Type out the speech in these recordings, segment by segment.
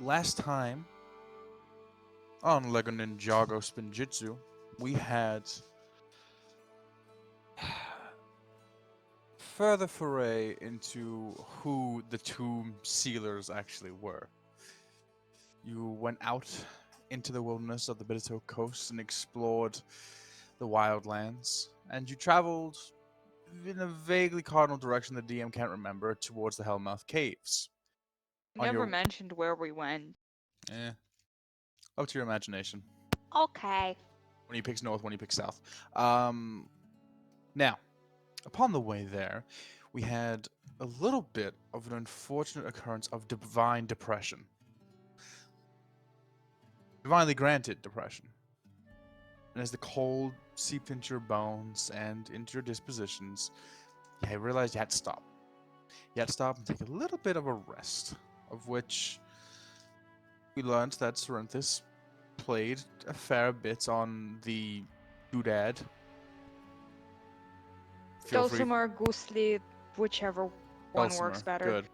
last time on Lego Ninjago Spinjitzu, we had further foray into who the two sealers actually were. You went out into the wilderness of the Bidito coast and explored the wildlands, and you traveled in a vaguely cardinal direction the DM can't remember towards the Hellmouth Caves. You never mentioned where we went. Up to your imagination. Okay. When he picks north, when he picks south. Now, upon the way there, we had a little bit of an unfortunate occurrence of divine depression. Divinely granted depression. And as the cold seeped into your bones and into your dispositions, you realized you had to stop. You had to stop and take a little bit of a rest, of which we learned that Cerinthus played a fair bit on the doodad. Feel free. Dulcimer, Goosely, whichever one Dulcimer, works better. good.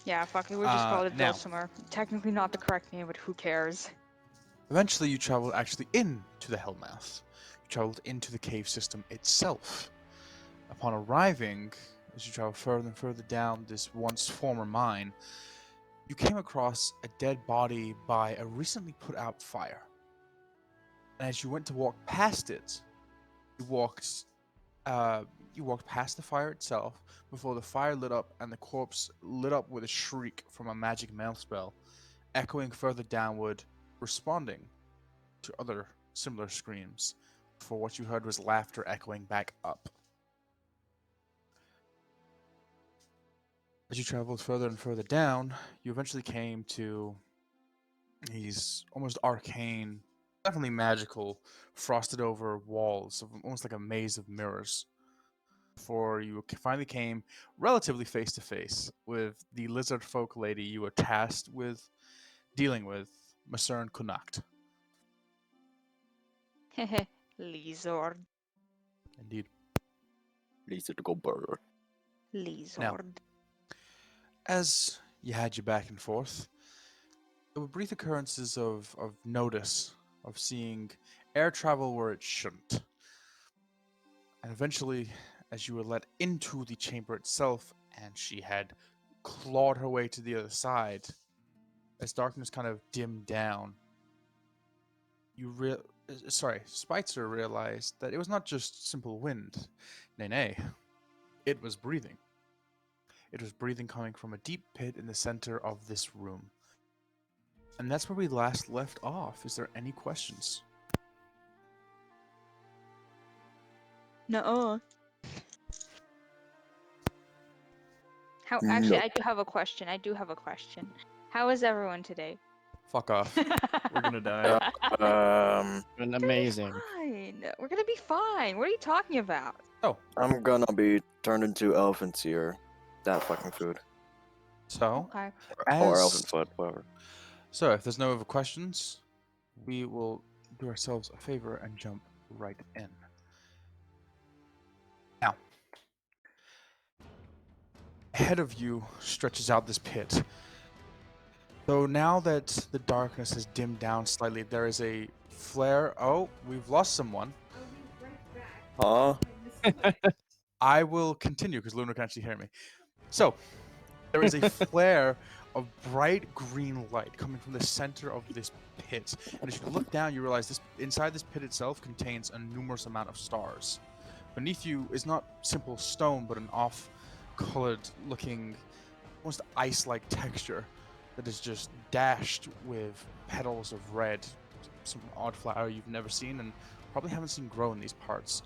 Yeah, fuck it, we'll just call it Now- Dulcimer. Technically not the correct name, but who cares? Eventually, you traveled actually into the Hellmouth. You traveled into the cave system itself. Upon arriving, as you travel further and further down this once former mine, you came across a dead body by a recently put out fire. And as you went to walk past it, you walked past the fire itself before the fire lit up and the corpse lit up with a shriek from a magic mail spell, echoing further downward, responding to other similar screams. For what you heard was laughter echoing back up. As you traveled further and further down, you eventually came to these almost arcane, definitely magical, frosted over walls of almost like a maze of mirrors. Before you finally came relatively face to face with the lizard folk lady you were tasked with dealing with, Masern Kunakt. Hehe, Lizard. Indeed. Lisa to go burr. Lizard. As you had your back and forth, there were brief occurrences of notice, of seeing air travel where it shouldn't. And eventually, as you were let into the chamber itself, and she had clawed her way to the other side, as darkness kind of dimmed down, Spitzer realized that it was not just simple wind. Nay, it was breathing. It was breathing coming from a deep pit in the center of this room. And that's where we last left off. Is there any questions? Nuh-uh. No. I do have a question. How is everyone today? Fuck off. We're gonna die. Been amazing. Fine. We're gonna be fine. What are you talking about? I'm gonna be turned into elephant's ear. That fucking food. So, Okay. Or as- elephant foot, whatever. so if there's no other questions, we will do ourselves a favor and jump right in. Now, ahead of you stretches out this pit. So now that the darkness has dimmed down slightly, there is a flare. Oh, we've lost someone. Huh? I will continue because Luna can actually hear me. So, there is a flare of bright green light coming from the center of this pit. And as you look down, you realize this inside this pit itself contains a numerous amount of stars. Beneath you is not simple stone, but an off-colored looking, almost ice-like texture that is just dashed with petals of red, some odd flower you've never seen and probably haven't seen grow in these parts.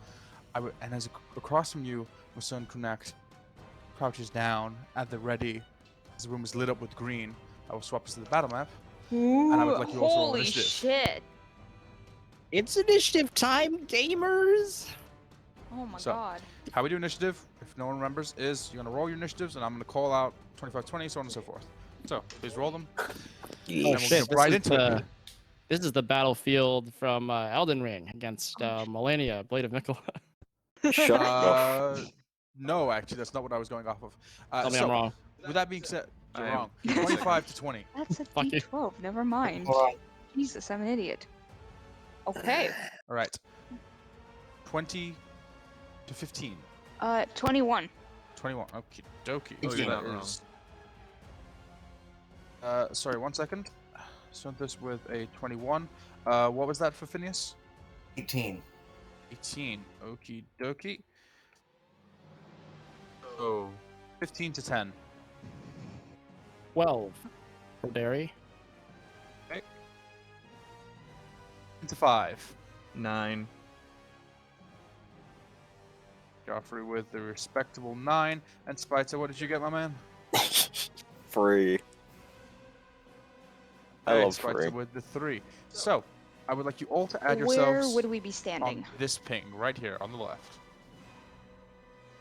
And as across from you, Masern Kunakt crouches down at the ready as the room is lit up with green. I will swap us to the battle map. Ooh, I would like you also to roll holy initiative. shit. It's initiative time, gamers! Oh my So, god. How we do initiative, if no one remembers, is you're going to roll your initiatives and I'm going to call out 25-20, so on and so forth. So, please roll them. Oh And we'll shit, jump right into it. this is the battlefield from Elden Ring against Millennia, Blade of Mikola. Shut up. No, actually, that's not what I was going off of. Tell me so, I'm wrong. With that being said, You're I'm wrong. give me a second. 25 to 20. That's a Fuck you. D12. Never mind. Hold Jesus, I'm an idiot. Okay. All right. 20 to 15. 21. 21. Okie dokie. Oh, So you're that not wrong. is. Sorry, 1 second. Sent this with a 21. What was that for Phineas? 18. 18. Okie dokie. Oh, 15 to 10. 12 for Derry. 10 to 5. 9. Joffrey with the respectable 9. And Spitzer, what did you get, my man? Free. I Okay, love Spitzer free. with the 3. So, I would like you all to add Where yourselves would we be on standing? this ping right here on the left.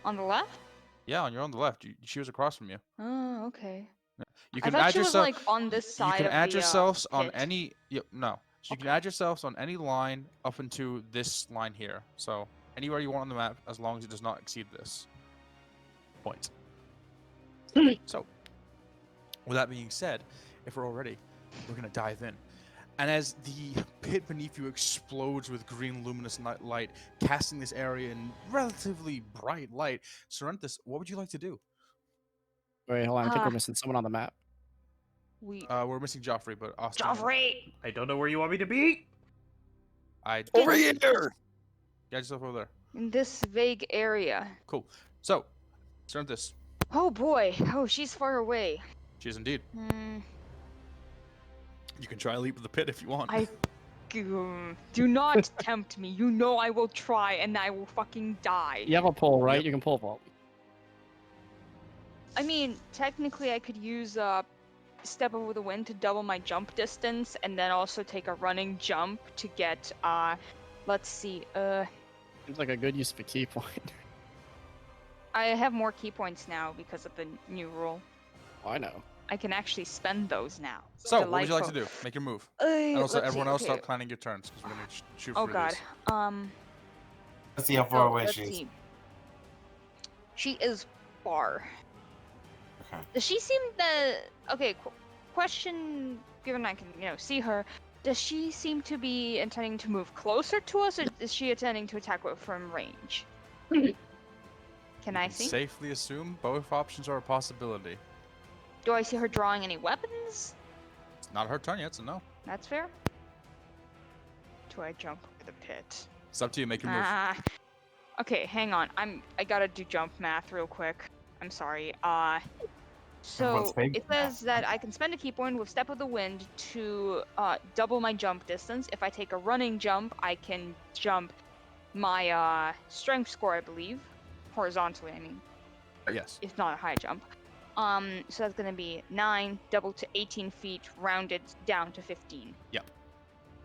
On the left? Yeah, you're on the left. She was across from you. Oh, okay. You I can thought add she was yourself. like on this You side can of add the yourselves on pit. any. Yep, no. So you can Okay. add yourselves on any line up into this line here. So anywhere you want on the map, as long as it does not exceed this point. So, with that being said, if we're all ready, we're gonna dive in. And as the pit beneath you explodes with green luminous light, casting this area in relatively bright light, Sorrenthus, what would you like to do? Wait, hold on. I think we're Ah. missing someone on the map. We're Missing Joffrey, but Austin. Joffrey! I don't know where you want me to be. I Over Get- here! Get yourself over there. In this vague area. Cool. So, Sorrenthus, Oh boy. Oh, she's far away. she is indeed. Hmm. You can try and leap the pit if you want. Do not tempt me. You know I will try and I will fucking die. You have a pole, right? Yep. You can pole vault. I mean, technically I could use step over the wind to double my jump distance and then also take a running jump to get let's see. Seems like a good use of a key point. I have more key points now because of the new rule. Oh, I know. I can actually spend those now. So, what would you like to Delightful. do? Make your move. And also, Let's everyone see, else, okay. start planning your turns because we're gonna shoot Oh through god. these. Let's see how far So, away let's she is. see. She is far. Okay. Does she seem okay, question, given I can, see her, does she seem to be intending to move closer to us, or is she intending to attack from range? Can I see? Safely assume both options are a possibility. Do I see her drawing any weapons? It's not her turn yet, so no. That's fair. Do I jump over the pit? It's up to you. Make your move. Okay, hang on. I gotta do jump math real quick. I'm sorry. So Everyone's big it says that I can spend a key point with Step of the Wind to double my jump distance. If I take a running jump, I can jump my strength score, I believe, horizontally. I mean, Yes. it's not a high jump. So that's gonna be 9, double to 18 feet, rounded down to 15. Yep.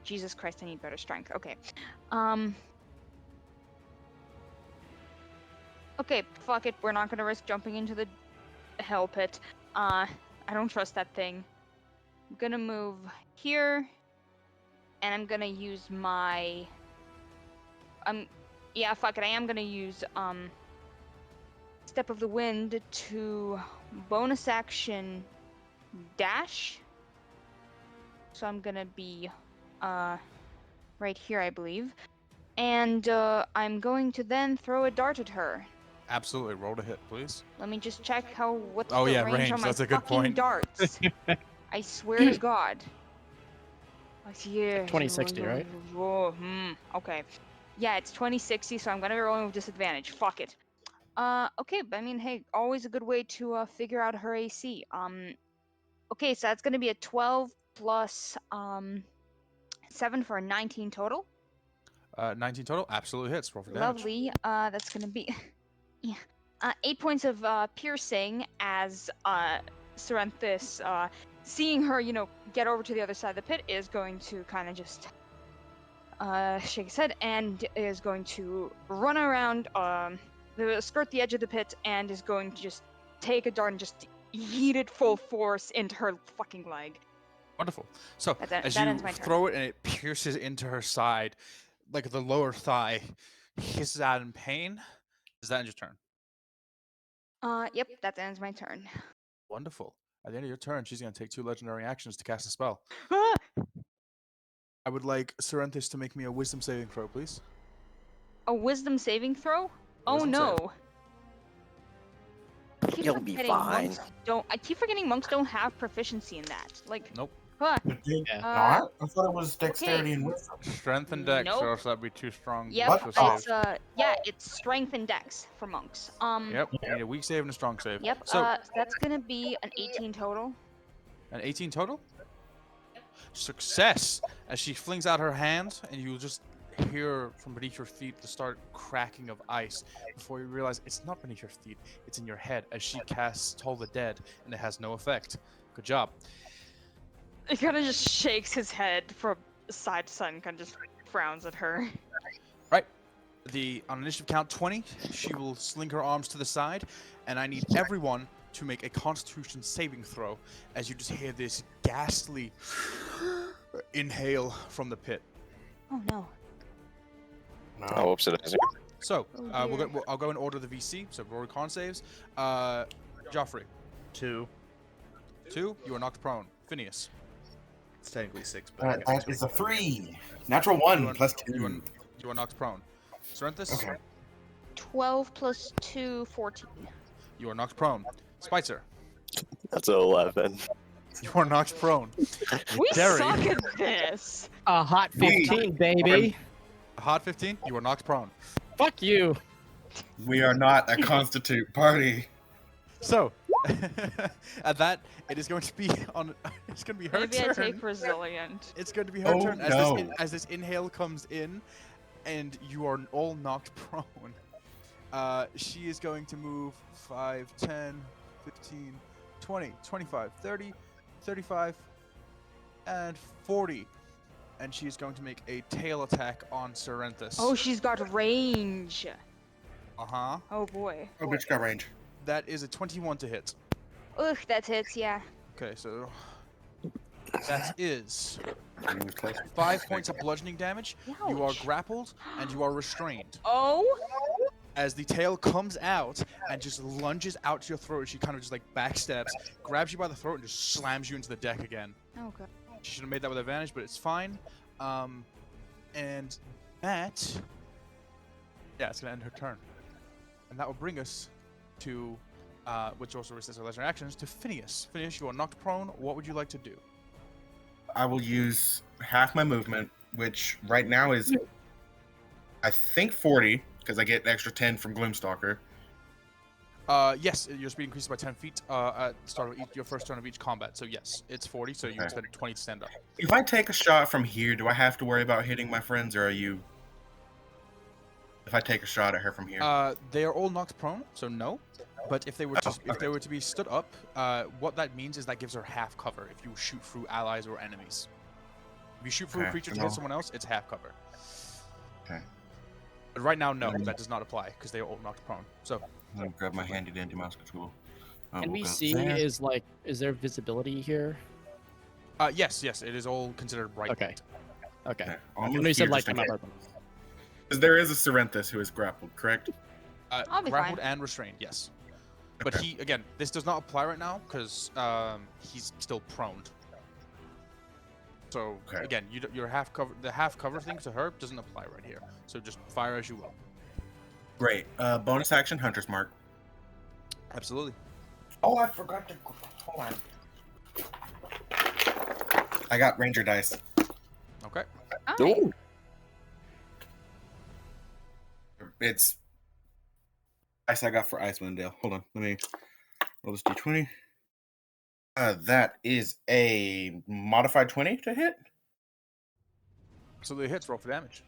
Jesus Christ, I need better strength. Okay. Okay, fuck it. We're not gonna risk jumping into the hell pit. I don't trust that thing. I'm gonna move here, and I'm gonna use my. Yeah, fuck it. I am gonna use Step of the Wind to bonus action dash. So I'm gonna be right here, I believe, and I'm going to then throw a dart at her. Absolutely. Roll to hit, please. Let me just check what's Oh, the yeah, range range, on my that's a good fucking point. darts. I swear to God. Yeah. 2060, right? Okay. Yeah, it's 2060, so I'm gonna be rolling with disadvantage. Fuck it. Okay, but I mean, hey, always a good way to figure out her AC. Okay, so that's gonna be a 12 plus 7 for a 19 total. 19 total. Absolutely hits. Roll for damage. Lovely. That's gonna be 8 points of piercing as Sorrenthus, seeing her, get over to the other side of the pit, is going to kind of just shake his head and is going to run around, skirt the edge of the pit, and is going to just take a dart and just yeet it full force into her fucking leg. Wonderful. So, That as ends you my turn. throw it and it pierces into her side, like the lower thigh, hisses out in pain. Does that end your turn? Yep, that ends my turn. Wonderful. At the end of your turn, she's going to take 2 legendary actions to cast a spell. Ah! I would like Serenthis to make me a wisdom saving throw, please. A wisdom saving throw? Oh Wisdom no. save. I keep You'll be forgetting fine. I keep forgetting monks don't have proficiency in that. Like, Nope. huh. But did Yeah. not? I thought it was dexterity and wisdom. Strength and dex, Nope. or else that'd be too strong. Yep, What? to it's save. it's strength and dex for monks. Yep, you need a weak save and a strong save. Yep. So, That's gonna be an 18 total. an 18 total? Success! As she flings out her hand, and you just hear from beneath your feet the start cracking of ice before you realize it's not beneath your feet, it's in your head as she casts Toll the Dead, and it has no effect. Good job. He kind of just shakes his head from side to side and kind of just frowns at her. On initiative count 20, she will sling her arms to the side, and I need everyone to make a Constitution saving throw as you just hear this ghastly inhale from the pit. Oh no. Oh, No. whoops, it is. So, Oh, we'll dear. I'll go in order of the VC. So, roll con saves. Joffrey, 2. 2. You are knocked prone. Phineas, It's technically 6, but I guess That it's is a whatever. 3. Natural You 1 are- plus you are, 2. you are knocked prone. Serenthis, Okay. 12 plus 2, 14. you are knocked prone. Spicer, That's an 11. you are knocked prone. We Derry, suck at this. A hot 15, baby. hot 15. You are knocked prone. Fuck you. We are not a constitute party. So, at that, it is going to be on. It's going to be her Maybe turn. I take resilient. It's going to be her Oh, turn as no. as this inhale comes in, and you are all knocked prone. She is going to move 5, 10, 15, 20, 25, 30, 35, and 40. And she is going to make a tail attack on Serenthis. Oh, she's got range. Uh-huh. Oh boy. Oh, bitch got range. That is a 21 to hit. Ugh, that hits, yeah. Okay, so that is He was close. 5 points of bludgeoning damage. You are Ouch. grappled and you are restrained. Oh? As the tail comes out and just lunges out to your throat, she kind of just like backsteps, grabs you by the throat, and just slams you into the deck again. Oh god. She should have made that with advantage, but it's fine. And that, yeah, it's gonna end her turn, and that will bring us to, which also resists our legendary actions, to Phineas. Phineas, you are knocked prone. What would you like to do? I will use half my movement, which right now is, I think, 40, because I get an extra 10 from Gloomstalker. Yes, your speed increases by 10 feet at the start of your first turn of each combat. So yes, it's 40. So you Okay. spend 20 to stand up. If I take a shot from here, do I have to worry about hitting my friends, or are you... If I take a shot at her from here? They are all knocked prone, so no. But if they were to be stood up, what that means is that gives her half cover if you shoot through allies or enemies. If you shoot through a Okay, creature to then hit I'll- someone else, it's half cover. Okay. But right now, no, Then- that does not apply because they are all knocked prone. So I'm gonna grab my handy dandy mouse control. Can we we'll go see, there. is there visibility here? yes, it is all considered bright. Okay. light. Okay. Okay, I I'll know move you said here light just in come out case. purple. 'Cause there is a Serenthis who is grappled, correct? I'll be Grappled fine. and restrained, yes. But Okay. he, again, this does not apply right now because he's still prone. So Okay. again, your half cover, the half cover thing to her doesn't apply right here. So just fire as you will. Great. Bonus action, Hunter's Mark. Absolutely. Oh, I forgot to... Hold on. I got Ranger dice. Okay. Alright. Ooh. It's dice I got for Icewind Dale. Hold on, let me roll this d20. That is a modified 20 to hit. So the hits roll for damage.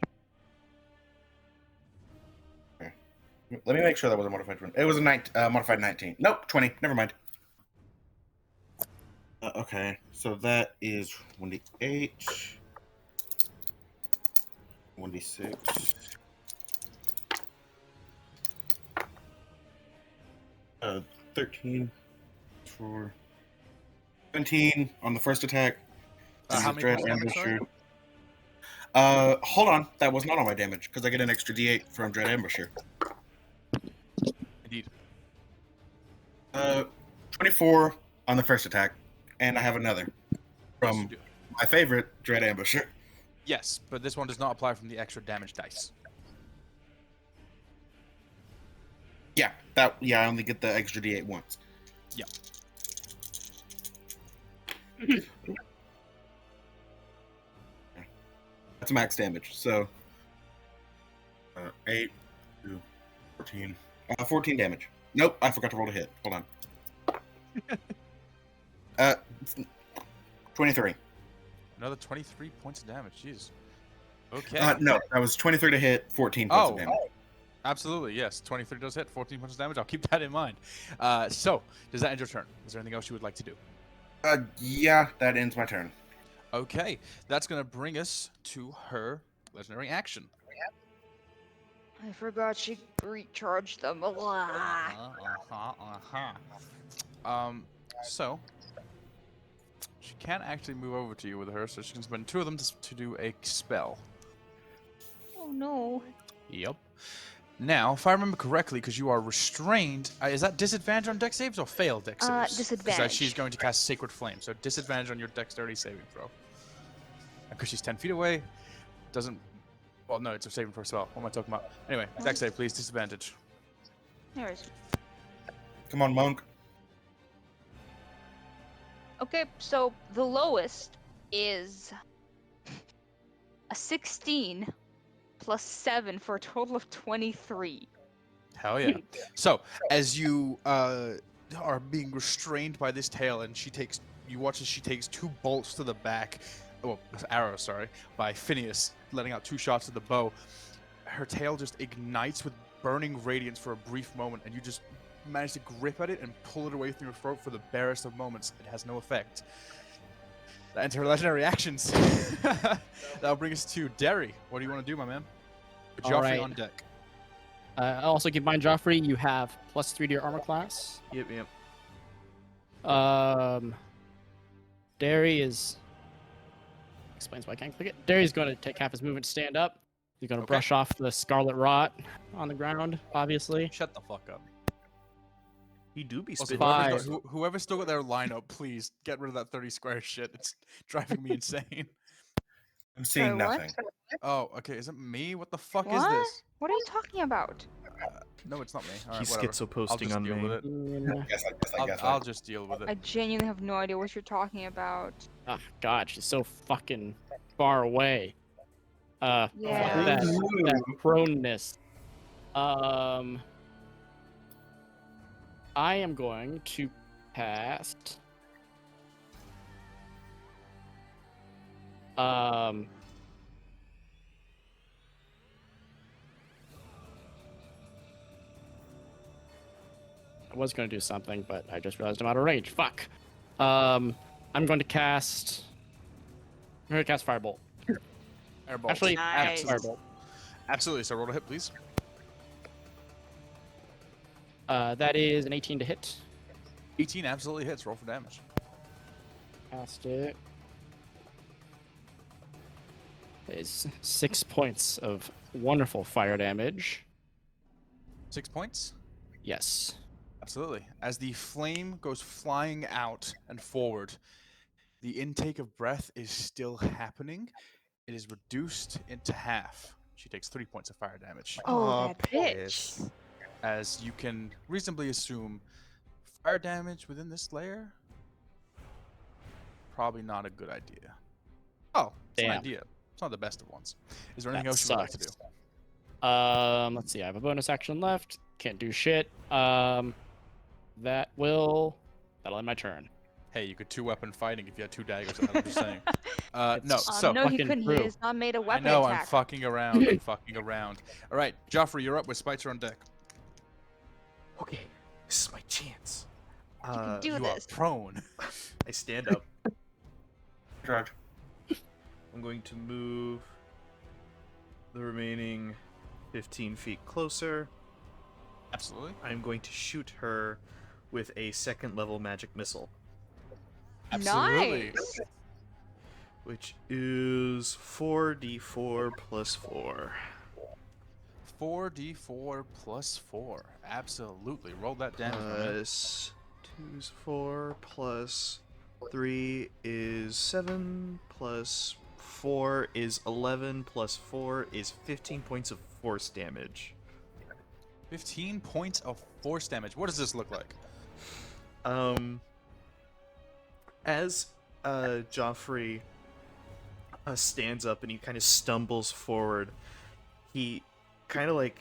Let me make sure that was a modified 20. It was a modified 19. Nope, 20. Never mind. Okay, so that is 1d8, 1d6. 13, 4, 17 on the first attack. How This is many Dread points of damage, sorry? Ambusher. Hold on, that was not on my damage because I get an extra d8 from Dread Ambusher. Indeed. 24, on the first attack, and I have another Yes, you from do. my favorite Dread Ambusher. Yes, but this one does not apply from the extra damage dice. Yeah, I only get the extra D8 once. Yeah. That's max damage. So 8, 2, 14. 14 damage. Nope, I forgot to roll a hit. Hold on. 23. Another 23 points of damage. Jesus. Okay. No, that was 23 to hit, 14 points of damage. Absolutely, yes. 23 does hit, 14 points of damage. I'll keep that in mind. So, does that end your turn? Is there anything else you would like to do? Yeah, that ends my turn. Okay, that's going to bring us to her legendary action. I forgot she recharged them. So, she can't actually move over to you with her, so she can spend 2 of them to do a spell. Oh no. Yep. Now, if I remember correctly, because you are restrained, is that disadvantage on dex saves or fail dex saves? Disadvantage. Because she's going to cast Sacred Flame, so disadvantage on your dexterity saving throw. Because she's 10 feet away, doesn't... Well, no, it's a saving throw spell. What am I talking about? Anyway, dex save, please. Disadvantage. There it is. Come on, Monk. Okay, so the lowest is a 16 plus 7 for a total of 23. Hell yeah. So, as you are being restrained by this tail, and you watch as she takes 2 bolts to the back, arrows, sorry, by Phineas, letting out 2 shots of the bow. Her tail just ignites with burning radiance for a brief moment, and you just manage to grip at it and pull it away from your throat for the barest of moments. It has no effect. That ends her legendary actions. That'll bring us to Derry. What do you want to do, my man? With All Joffrey right. on deck. Also, keep in mind, Joffrey, you have +3 to your armor class. Yep. Derry is... Explains why I can't click it. Derry's going to take half his movement to stand up. He's going to Okay. brush off the scarlet rot on the ground, obviously. Shut the fuck up. He do be Also, spitting. Five. whoever's still got their lineup, please get rid of that 30 square shit. It's driving me insane. I'm seeing Sorry, what? nothing. Oh, okay. Is it me? What the fuck is What? this? What are you talking about? No, it's not me. All right, He's whatever. schizo I'll posting just on deal with main. it. Guess I guess. I'll just deal with I it. genuinely have no idea what you're talking about. Oh, God, she's so fucking far away. Yeah. That proneness. I am going to cast... I was going to do something, but I just realized I'm out of range. Fuck. I'm going to cast... I'm going to cast Firebolt. Airbolt. Actually, Nice. Firebolt. Absolutely. So roll a hit, please. That is an 18 to hit. 18 absolutely hits. Roll for damage. Cast it. Is 6 points of wonderful fire damage. 6 points. Yes. Absolutely. As the flame goes flying out and forward, the intake of breath is still happening. It is reduced into half. She takes 3 points of fire damage. Oh, Aw, that bitch. piss. As you can reasonably assume, fire damage within this layer, probably not a good idea. Oh, it's an Damn. idea. It's not the best of ones. Is there anything That else you would like to do? sucks. Let's see. I have a bonus action left. Can't do shit. That'll end my turn. Hey, you could 2-weapon fighting if you had 2 daggers. I'm just saying. No, It's- so no, he fucking couldn't. true. He has not made a I weapon know attack. I'm fucking around. I'm fucking around. All right, Joffrey, you're up with Spitzer on deck. Okay, this is my chance. You can do You this. are prone. I stand up. Charge. I'm going to move the remaining 15 feet closer. Absolutely. I'm going to shoot her with a 2nd level magic missile, Absolutely. Nice. which is 4d4 plus 4. 4d4 plus 4. Absolutely. Roll that damage, my man. Plus 2 is 4 plus 3 is 7 plus 4 is 11 plus 4 is 15 points of force damage. 15 points of force damage. What does this look like? As Joffrey stands up and he kind of stumbles forward, he kind of like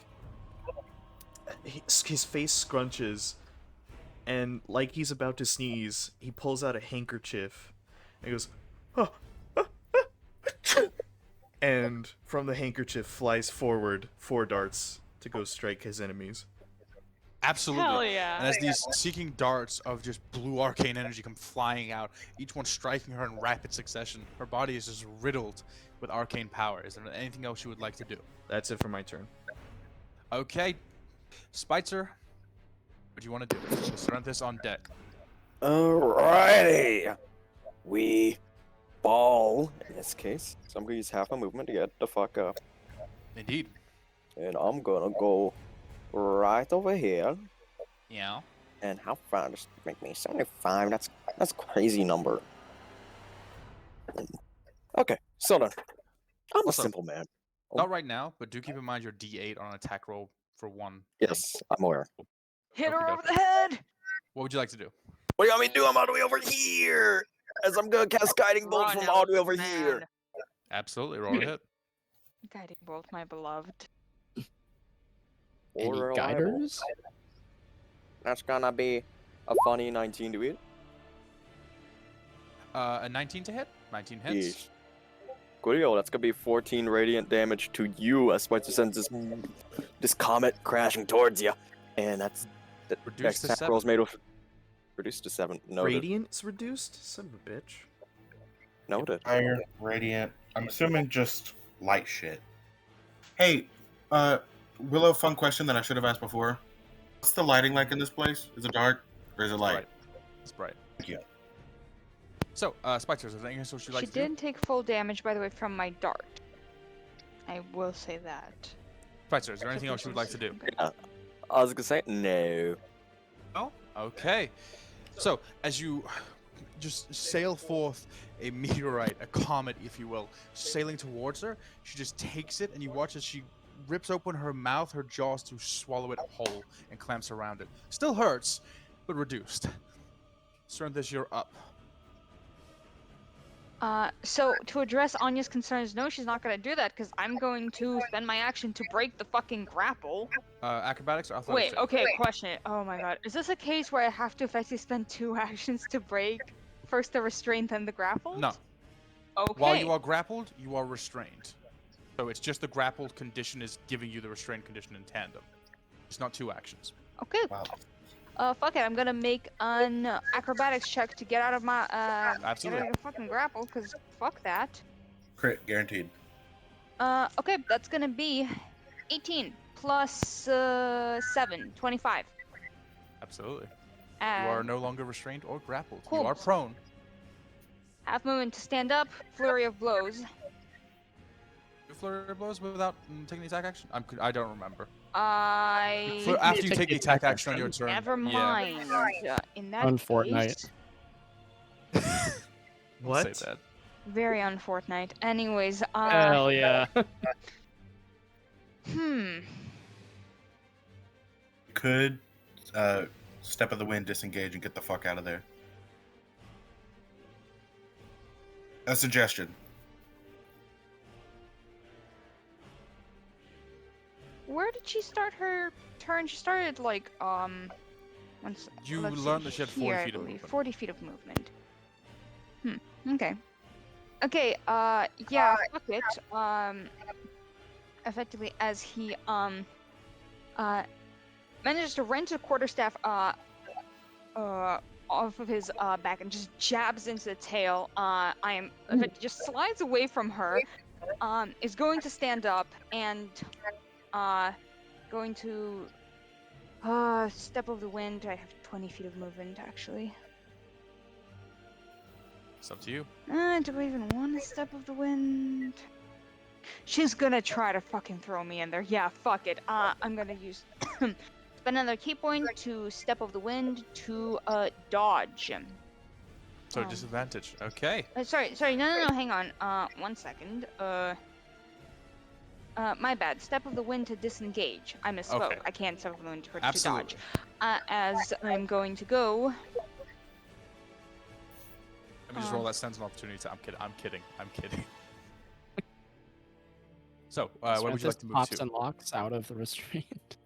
his face scrunches, and like he's about to sneeze, he pulls out a handkerchief and he goes, "Oh, and from the handkerchief flies forward 4 darts to go strike his enemies. Absolutely. Hell yeah. And as these seeking darts of just blue arcane energy come flying out, each one striking her in rapid succession, her body is just riddled with arcane power. Is there anything else you would like to do? That's it for my turn. Okay. Spitzer, what do you want to do? With Serenthis on deck. Alrighty. We ball in this case. So I'm gonna use half my movement to get the fuck up. Indeed. And I'm gonna go right over here. Yeah. And how far does it make me? 75. That's a crazy number. Okay, so then. I'm Also, a simple man. Not right now, but do keep in mind your D8 on an attack roll for one. Yes, I'm aware. Hit her Okey over dokey. the head. What would you like to do? What do you want me to do? I'm all the way over here. As I'm gonna cast guiding bolt Run, from all the way over elf here. man. Absolutely, roll a hit. Guiding bolt, my beloved. Any Or reliable. guiders? That's gonna be a funny 19 to hit. A 19 to hit. 19 hits. Yes. Coolio, that's gonna be 14 radiant damage to you as Spicer sends this comet crashing towards you. And that's the Reduced next to attack 7. roll's made of. Reduced to 7. Noted. Radiant's reduced? Son of a bitch. Noted. Fire, radiant. I'm assuming just light shit. Hey, Willow, fun question that I should have asked before. What's the lighting like in this place? Is it dark or is it light? Bright. It's bright. Thank you. So, Spitzer, is there anything else you'd like She to do? didn't take full damage, by the way, from my dart. I will say that. Spitzer, is there anything else you would like to do? I was gonna say no. No? Okay. So, as you just sail forth a meteorite, a comet, if you will, sailing towards her, she just takes it, and you watch as she rips open her mouth, her jaws to swallow it whole, and clamps around it. Still hurts, but reduced. Serenthis, you're up. So to address Anya's concerns, no, she's not gonna do that because I'm going to spend my action to break the fucking grapple. Acrobatics or athletics? Wait, check? okay, question. Oh my god, is this a case where I have to effectively spend 2 actions to break? First the restraint, then the grapple? No. Okay. While you are grappled, you are restrained. So it's just the grappled condition is giving you the restrained condition in tandem. It's not 2 actions. Okay. Wow. Fuck it, I'm gonna make an acrobatics check to get out of my get Absolutely. out of the fucking grapple, cause fuck that. Crit, guaranteed. Okay, that's gonna be 18 plus 7, 25. Absolutely. You are And no longer restrained or grappled. Cool. You are prone. half movement to stand up, flurry of blows. You flurry of blows without taking the attack action? I don't remember. I After you take take the the attack attack action on your turn. never yeah. mind. In that On Fortnite. case, Don't What? Say that. very unfortunate. Anyways, Hell yeah. Could step of the wind, disengage, and get the fuck out of there. A suggestion. Where did she start her turn? She started like once. You let's learned see, that she had 40 here, I feet of believe. movement. 40 feet of movement. Okay. Okay. Yeah. Fuck it. Effectively, as he manages to wrench a quarterstaff off of his back and just jabs into the tail. Just slides away from her. Is going to stand up and going to step over the wind. I have 20 feet of movement actually. It's up to you. Do I even want to step of the wind? She's gonna try to fucking throw me in there. Yeah, fuck it. I'm gonna use spend another key point to Step of the Wind to dodge. So Um, disadvantage. Okay. Sorry, no, hang on. 1 second. My bad. Step of the Wind to disengage. I misspoke. Okay. I can't Step of the Wind to dodge. Absolutely. As I'm going to go. Let me just roll that sense of opportunity. I'm kidding. So, where would you like to move pops to? and locks out of the restraint.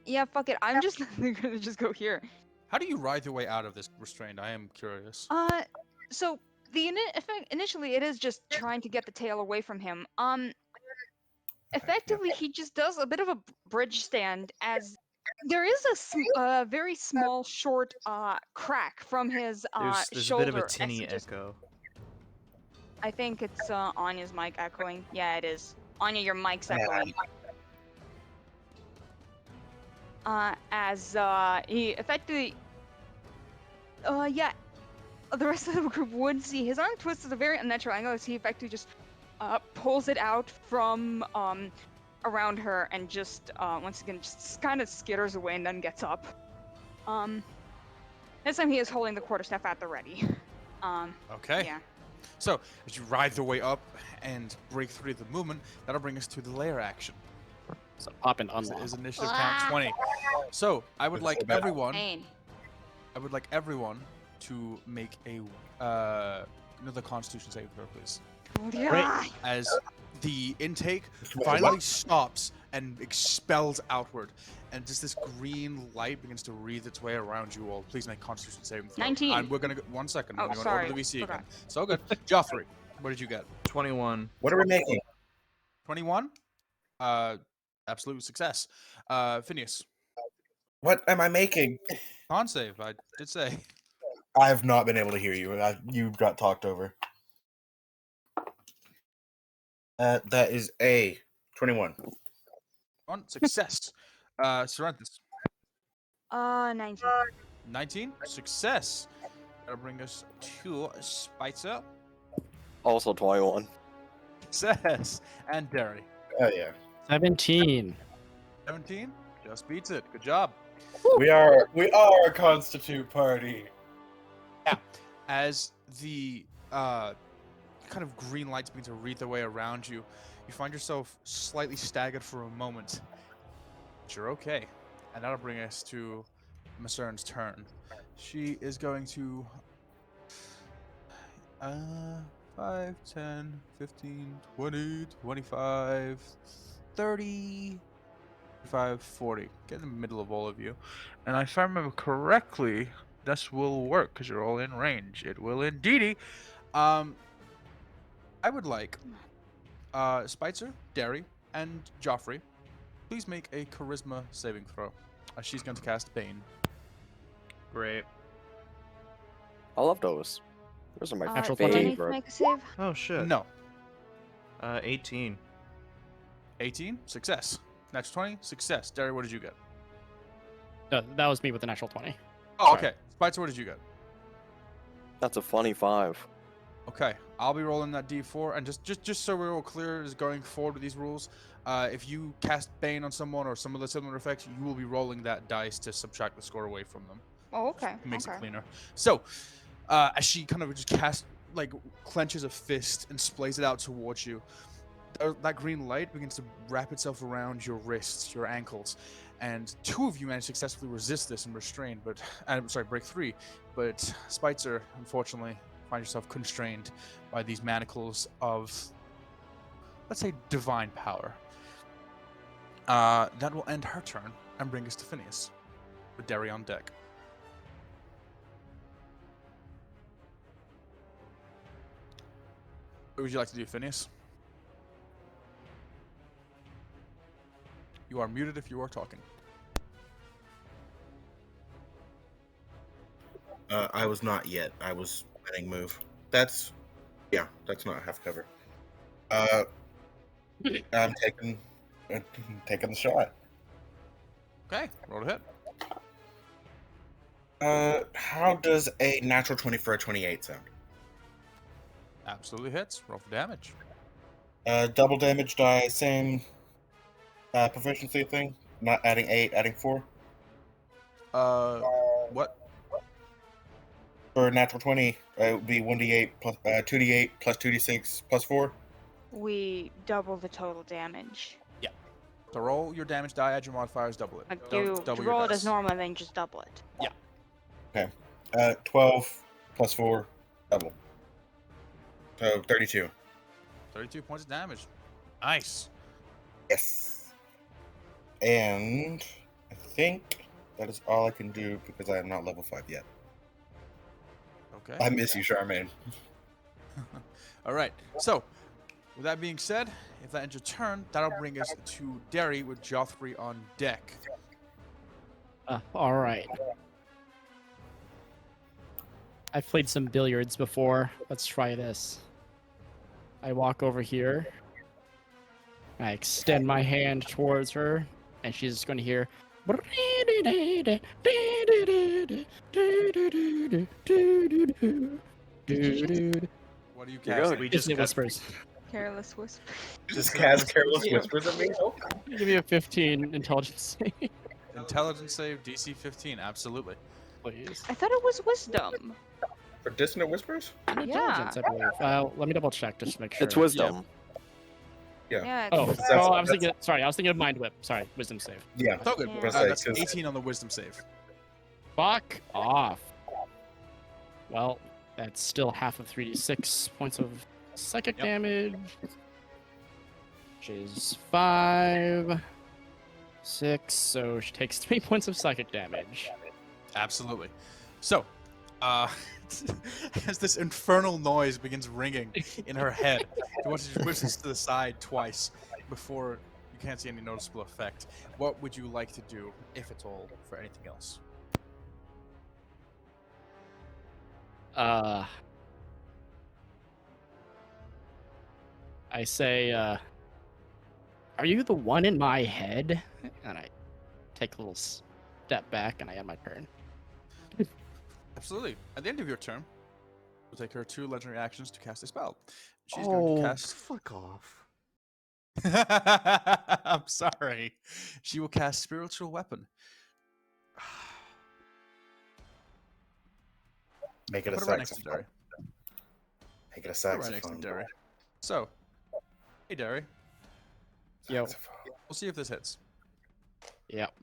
Yeah, fuck it. I'm just gonna just go here. How do you ride your way out of this restraint? I am curious. So initially it is just trying to get the tail away from him. Effectively he just does a bit of a bridge stand as there is a very small short crack from his There's a shoulder. bit of a as tinny he just- echo. I think it's Anya's mic echoing. Yeah, it is. Anya, your mic's echoing. As he effectively yeah, the rest of the group would see his arm twist at a very unnatural angle as he effectively just pulls it out from around her and just once again just kind of skitters away and then gets up. This time he is holding the quarterstaff at the ready. Okay. Yeah. So, as you ride your way up and break through the movement, that'll bring us to the layer action. So pop and Is unlock. initiative count 20. So, I would like everyone to make a another Constitution saving throw, please. Yeah. As the intake finally stops and expels outward, and just this green light begins to wreath its way around you all. Please make Constitution saving throw. 19. And we're gonna go 1 second. Oh, We're gonna sorry. go over the VC Forgot. again. So good. Joffrey, what did you get? 21. What are we making? 21. Absolute success. Phineas, What am I making? con save. I did say. I have not been able to hear you. You got talked over. That is a 21. On success. Sorrenthus, 19. 19. Success. That'll bring us to Spitzer. Also 21. Success. And Derry. Oh yeah. 17. 17. Just beats it. Good job. We are a constitute party. As the kind of green lights begin to wreath their way around you, you find yourself slightly staggered for a moment. But you're okay. And that'll bring us to Masern's turn. She is going to 5, 10, 15, 20, 25, 30, 35, 40. Get in the middle of all of you. And if I remember correctly, this will work because you're all in range. It will indeedy. I would like Spitzer, Derry, and Joffrey, please make a charisma saving throw. She's going to cast Bane. Great. I love those. Those are my Natural do I need to favorite. make a save? Oh shit. No. 18. 18, success. Natural 20, success. Derry, what did you get? That was me with the natural 20. Oh, Sorry. okay. Spitzer, what did you get? That's a funny 5. Okay, I'll be rolling that D4, and just so we're all clear, is going forward with these rules. If you cast Bane on someone or some of the similar effects, you will be rolling that dice to subtract the score away from them. Oh, okay. It makes okay. it cleaner. So, as she kind of just clenches a fist and splays it out towards you, that green light begins to wrap itself around your wrists, your ankles, and 2 of you manage to successfully resist this and restrain, break 3. But Spitzer, unfortunately, find yourself constrained by these manacles of, let's say, divine power. That will end her turn and bring us to Phineas, with Derry on deck. What would you like to do, Phineas? You are muted if you are talking. I was not yet. I was planning move. That's not half cover. I'm taking the shot. Okay, roll to hit. How does a natural 20 for a 28 sound? Absolutely hits. Roll for damage. Double damage die, same proficiency thing? Not adding 8, adding 4? What? For natural 20, it would be 1d8 plus 2d8 plus 2d6 plus 4. We double the total damage. So roll your damage die, add your modifiers, double it. Like Double your roll it dice. as normal and then just double it. 12 plus 4, double. So 32. 32 points of damage. Nice. Yes. And I think that is all I can do because I am not level 5 yet. Okay. I miss you, Charmaine. All right. So, with that being said, if that ends your turn, that'll bring us to Derry with Joffrey on deck. All right. I've played some billiards before. Let's try this. I walk over here. I extend my hand towards her, and she's just going to hear. What do you Here cast? goes. We Disney just got whispers. Careless whisper. Just cast careless Yeah. whispers at me. Oh. Give me a 15 intelligence save, Intelligence save, DC 15, absolutely. please. I thought it was wisdom. For dissonant whispers? Intelligence, I believe. Let me double check just to make sure. It's wisdom. Yeah. Oh, it's- That's- I was thinking. Sorry, I was thinking of mind whip. Sorry, wisdom save. Yeah. I thought Yeah. that's Because- 18 on the wisdom save. Fuck off. Well, that's still half of 3d6 points of psychic Yep. damage, which is 5, 6. So she takes 3 points of psychic damage. Absolutely. So, as this infernal noise begins ringing in her head, she wants to push this to the side twice before you can't see any noticeable effect. What would you like to do, if at all, for anything else? I say, are you the one in my head? And I take a little step back and I end my turn. Absolutely. At the end of your turn, you'll take her 2 legendary actions to cast a spell. She's going to cast. fuck off. I'm sorry. She will cast Spiritual Weapon. Make it a Put it right next to saxophone. Derry. Make it a Put it right next to saxophone. Derry. So, hey Derry, Yo. Saxophone. we'll see if this hits. Yep.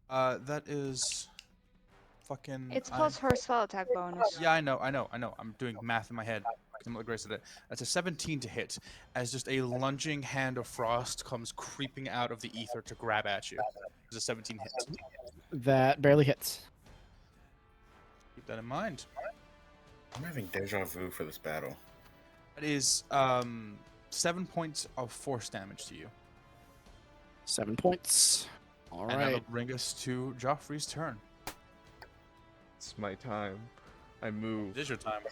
That is fucking. It's plus her spell attack bonus. Yeah, I know. I'm doing math in my head. 'Cause I'm not the greatest at it. That's a 17 to hit, as just a lunging hand of frost comes creeping out of the ether to grab at you. It's a 17 hit. That barely hits. Keep that in mind. I'm having deja vu for this battle. That is 7 points of force damage to you. 7 points. All And that'll right. bring us to Joffrey's turn. It's my time. I move It is your time.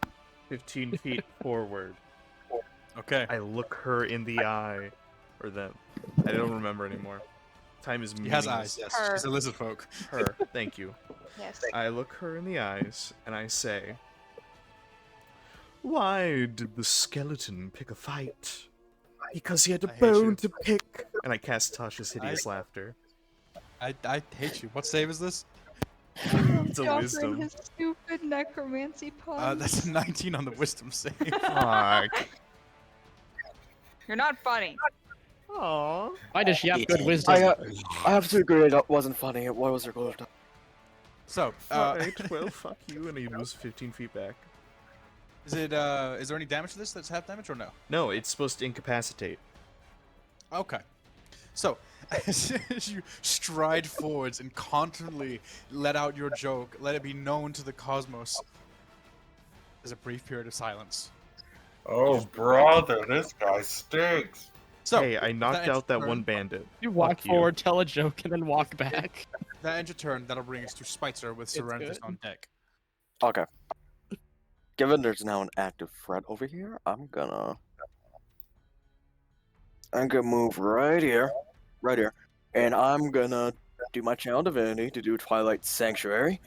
15 feet forward. Okay. I look her in the eye. Or them. I don't remember anymore. Time is He has meaningless. eyes, yes. Her. He's a lizard folk. Her. Thank you. Yes. I look her in the eyes and I say, "Why did the skeleton pick a fight? Because he had a I hate you. bone to pick." And I cast Tasha's hideous laughter. I hate you. What save is this? It's a Joffrey and wisdom. his stupid necromancy puns. That's a 19 on the wisdom save. Fuck. You're not funny. Aww. Why does she have good wisdom? I have to agree that wasn't funny. What was her goal? So, Alright, well, fuck you, and he moves 15 feet back. is there any damage to this that's half damage or no? No, it's supposed to incapacitate. Okay. So, as you stride forwards and confidently let out your joke, let it be known to the cosmos, there's a brief period of silence. Oh, brother, this guy stinks. So, Hey, I knocked ends out that turn. one bandit. You walk Fuck you. forward, tell a joke, and then walk back. that ends your turn. That'll bring us to Spitzer with It's Serenthus good. on deck. Okay. Given there's now an active threat over here, I'm gonna move right here, and I'm gonna do my channel divinity to do Twilight Sanctuary,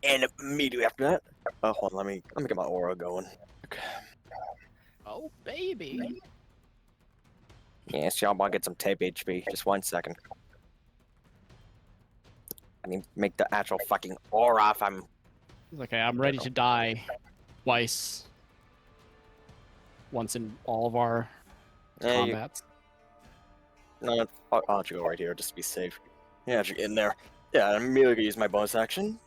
and immediately after that, hold on, let me get my aura going. Okay. Oh, baby. Yes, y'all want to get some tape HP. Just 1 second. I mean, make the actual fucking aura if I'm... Okay, I'm ready to die twice. Once in all of our Yeah, you, combats. no, I'll let you go right here just to be safe. Yeah, just get in there. Yeah, I'm immediately gonna use my bonus action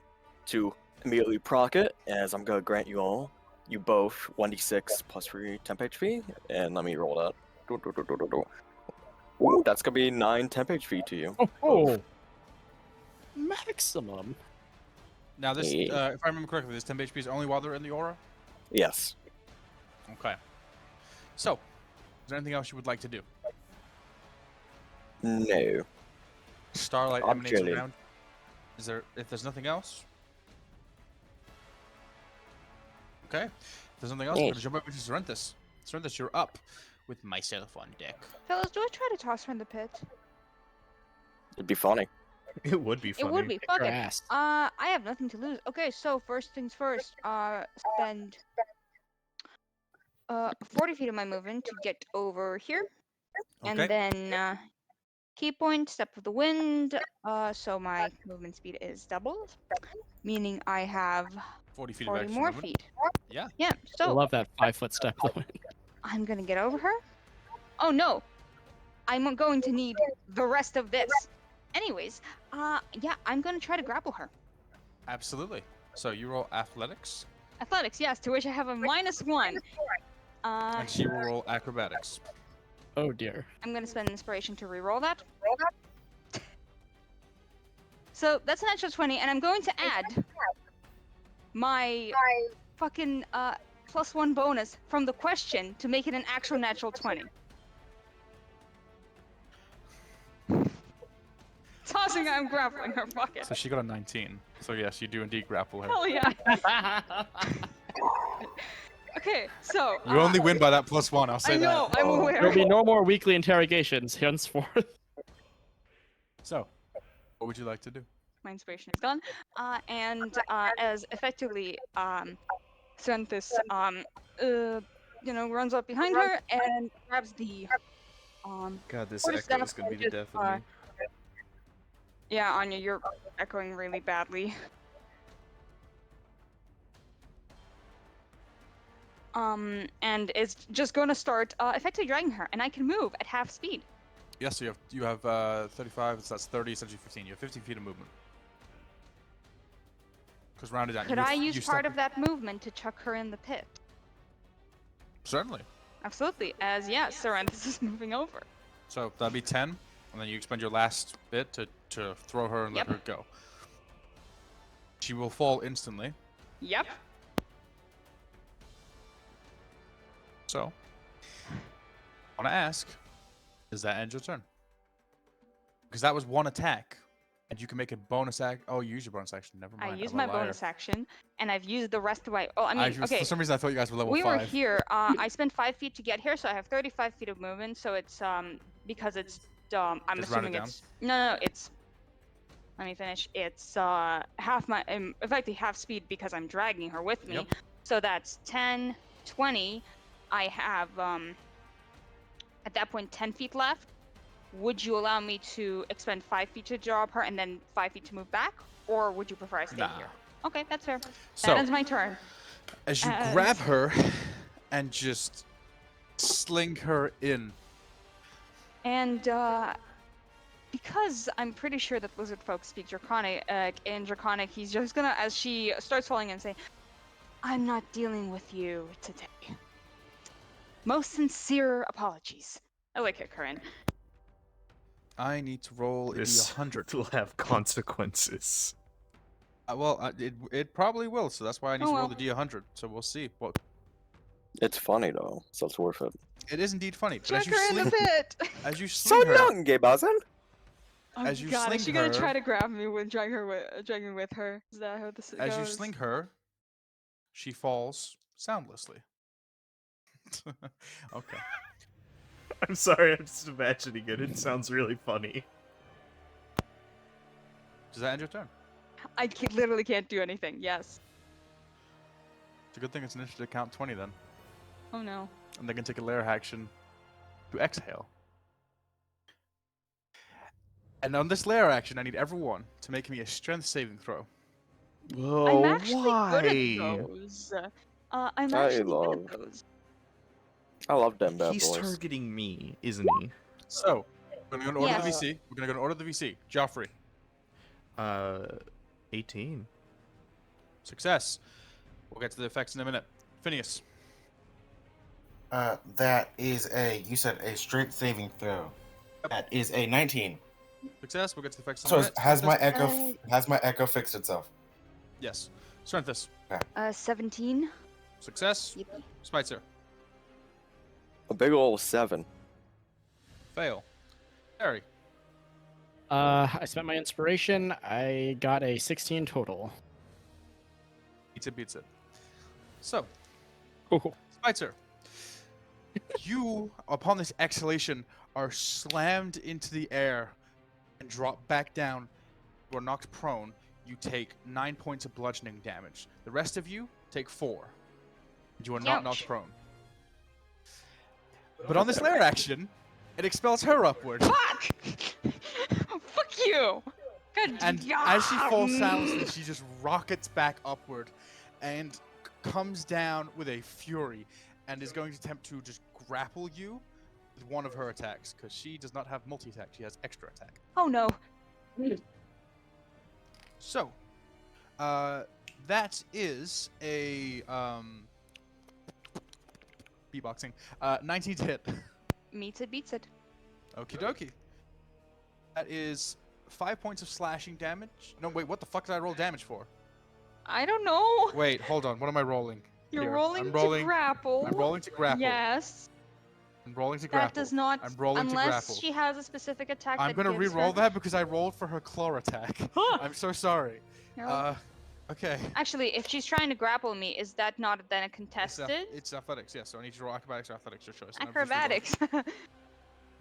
to immediately proc it, as I'm gonna grant you both 1d6 plus 3 temp HP, and let me roll that. Ooh, that's gonna be 9 temp HP to you. Oh, maximum. Now this, Yeah. if I remember correctly, this 10 HP is only while they're in the aura. Yes. Okay. So, is there anything else you would like to do? No. Starlight I'm emanates chilling. around. Is there? If there's nothing else. Okay. If there's nothing else, we're Yeah. gonna jump over to Serenthus. Serenthus, you're up with myself on deck. Fellas, do I try to toss her in the pit? It'd be funny. It would be funny. It would be. Fuck Your it. ass. I have nothing to lose. Okay, so first things first. Spend 40 feet of my movement to get over here, Okay. and then key point, step of the wind. So my movement speed is doubled, meaning I have 40 feet 40 of extra more movement. feet. Yeah. Yeah. I So love that 5-foot step though. I'm gonna get over her. Oh no, I'm going to need the rest of this. Anyways, yeah, I'm gonna try to grapple her. Absolutely. So you roll athletics, Athletics, yes, to which I have a -1. and she will roll acrobatics. Oh dear. I'm gonna spend inspiration to re-roll that. So that's an extra 20, and I'm going to add my fucking +1 bonus from the question to make it an actual natural 20. Tossing, I'm grappling her. Fuck it. So she got a 19. So yes, you do indeed grapple her. Hell yeah. Okay, so You only win by that +1. I'll say I know, that. I'm Oh. aware. There'll be no more weekly interrogations henceforth. So, what would you like to do? My inspiration is gone. And as effectively, Xanthus, runs up behind her and grabs the God, this What is echo that? is gonna be the Just, death of me. yeah, Anya, you're echoing really badly. And is just going to start effectively dragging her, and I can move at half speed. Yes, so you have 35. So that's 30, essentially 15. You have 15 feet of movement. Because rounded down. Could I use part of that movement to chuck her in the pit? Certainly. Absolutely, as yeah, Serenthus is moving over. So that'd be 10, and then you expend your last bit to throw her and let Yep. her go. She will fall instantly. Yep. So, I want to ask, does that end your turn? Because that was one attack, and you can make a bonus act. Oh, you use your bonus action. Never mind. I used I'm a my liar. bonus action, and I've used the rest of my. Oh, I mean, okay. For some reason, I thought you guys were level We 5. were here. I spent 5 feet to get here, so I have 35 feet of movement. So it's because it's I'm Just round it assuming down? it's no, it's. Let me finish. It's half my effectively half speed because I'm dragging her with me. Yep. So that's 10, 20. I have at that point 10 feet left. Would you allow me to expend 5 feet to drop her and then 5 feet to move back, or would you prefer I stay Nah. here? Okay, that's fair. So, That ends my turn. as you and- grab her and just sling her in, And because I'm pretty sure that lizard folk speak Draconic, in Draconic, he's just gonna, as she starts falling, and say, "I'm not dealing with you today. Most sincere apologies." I like it, Corinne. I need to roll a This D100. will have consequences. It probably will, so that's why I need Oh, to roll well. the D100. So we'll see. What It's funny though, so it's worth it. it is indeed funny. But Chuck her in the pit. as you So sling her, nothing, gay buzzin'. Oh As you God, sling is she gonna her- try to grab me with dragging me with her? Is that how this as you goes? sling her, she falls soundlessly. Okay. I'm sorry, I'm just imagining it. It sounds really funny. Does that end your turn? I literally can't do anything. Yes. It's a good thing it's an initiative count 20 then. Oh no. And they can take a lair action to exhale. And on this layer action, I need everyone to make me a strength saving throw. I'm Oh, actually good at why? those. I'm actually good love- at those. I love them bad He's boys. targeting me, isn't he? So, we're going to go in order Yes. the VC. We're going to go in order the VC. Joffrey. 18. Success. We'll get to the effects in a minute. Phineas. That is you said a strength saving throw. That is a 19. Success. We'll get to the effects in a So minute. has my Strenthus. echo fixed itself? Yes. Strenthus. 17. Success. Yippee. Spitzer. A big ol' 7. Fail. Harry. I spent my inspiration. I got a 16 total. Beats it. So, Oh, Spitzer. You, upon this exhalation, are slammed into the air and drop back down. You are knocked prone. You take 9 points of bludgeoning damage. The rest of you take 4. And you are not knocked Ouch. prone. But on this lair action, it expels her upward. Fuck! Fuck you! God, And as she falls silently, she just rockets back upward and comes down with a fury and is going to attempt to just grapple you with one of her attacks because she does not have multi-attack. She has extra attack. Oh no. So, that is a beatboxing 19 to hit. Meets it, beats it. Okie dokie. That is 5 points of slashing damage. No, wait, what the fuck did I roll damage for? I don't know. Wait, hold on. What am I rolling? You're Here, rolling I'm to rolling. grapple. I'm rolling to grapple. Yes. I'm rolling to grapple. That does not. I'm rolling to unless grapple. she has a specific attack. I'm that gonna gives re-roll her... that because I rolled for her claw attack. I'm so sorry. No. Okay. Actually, if she's trying to grapple me, is that not then a contested? It's athletics, yes. So I need you to roll acrobatics or athletics, your choice. and I've just re-rolled.